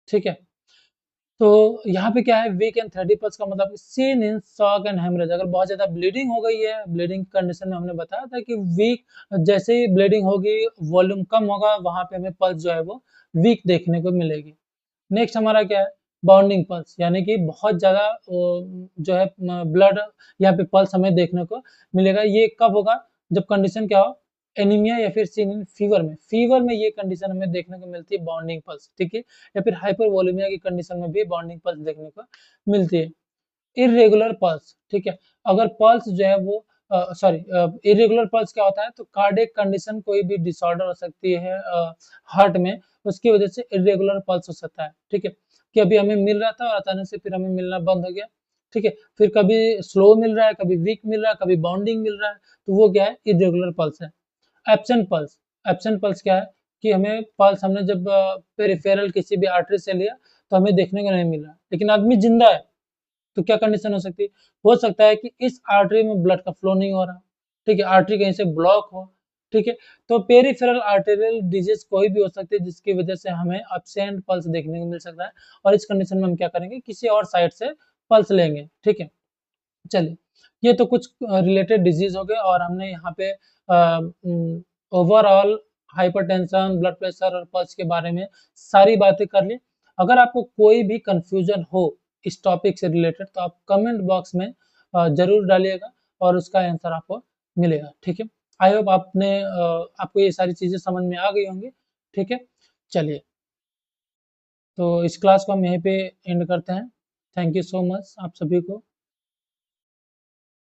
[SPEAKER 1] ठीक है। तो यहाँ पे क्या है, वीक एंड 30 पल्स का मतलब seen in shock and haemorrhage, अगर बहुत ज्यादा ब्लीडिंग हो गई है, ब्लीडिंग कंडीशन में हमने बताया था कि वीक, जैसे ही ब्लीडिंग होगी, वॉल्यूम कम होगा, वहां पे हमें पल्स जो है वो वीक देखने को मिलेगी। नेक्स्ट हमारा क्या है, बाउंडिंग पल्स, यानी कि बहुत ज़्यादा जो है ब्लड यहाँ पे पल्स हमें देखने को मिलेगा। ये कब होगा, जब कंडीशन क्या हो, एनीमिया या फिर फीवर में ये कंडीशन हमें देखने को मिलती है, बाउंडिंग पल्स, ठीक है। या फिर हाइपरवोलेमिया की कंडीशन में भी बाउंडिंग पल्स देखने को मिलती है। इर्रेगुलर पल्स, ठीक है, अगर पल्स जो है वो सॉरी, इरेगुलर पल्स क्या होता है, तो कार्डियक कंडीशन, कोई भी डिसऑर्डर हो सकती है हार्ट में, उसकी वजह से इरेगुलर पल्स हो सकता है, ठीक है, कि अभी हमें मिल रहा था और अचानक से फिर हमें मिलना बंद हो गया, ठीक है, फिर कभी स्लो मिल रहा है, कभी वीक मिल रहा है, कभी बाउंडिंग मिल रहा है, तो वो क्या है, इरेगुलर पल्स है। एब्सेंट पल्स, एब्सेंट पल्स क्या है, कि हमें पल्स हमने जब पेरिफेरल किसी भी आर्टरी से लिया, तो हमें देखने को नहीं मिल रहा, लेकिन आदमी जिंदा है, तो क्या कंडीशन हो सकती है, हो सकता है कि इस आर्टरी में ब्लड का फ्लो नहीं हो रहा, ठीक है, आर्टरी कहीं से ब्लॉक हो, ठीक है। तो पेरिफेरल आर्टेरियल डिजीज कोई भी हो सकती है, जिसकी वजह से हमें एब्सेंट पल्स देखने को मिल सकता है, और इस कंडीशन में हम क्या करेंगे, किसी और साइड से पल्स लेंगे, ठीक है। चलिए, ये तो कुछ रिलेटेड डिजीज हो गए, और हमने यहाँ पे ओवरऑल हाइपरटेंशन, ब्लड प्रेशर और पल्स के बारे में सारी बातें कर ली। अगर आपको कोई भी कंफ्यूजन हो इस टॉपिक से रिलेटेड, तो आप कमेंट बॉक्स में जरूर डालिएगा, और उसका आंसर आपको मिलेगा, ठीक है। आई होप आपको ये सारी चीजें समझ में आ गई होंगी, ठीक है। चलिए, तो इस क्लास को हम यहीं पे एंड करते हैं। थैंक यू सो मच आप सभी को।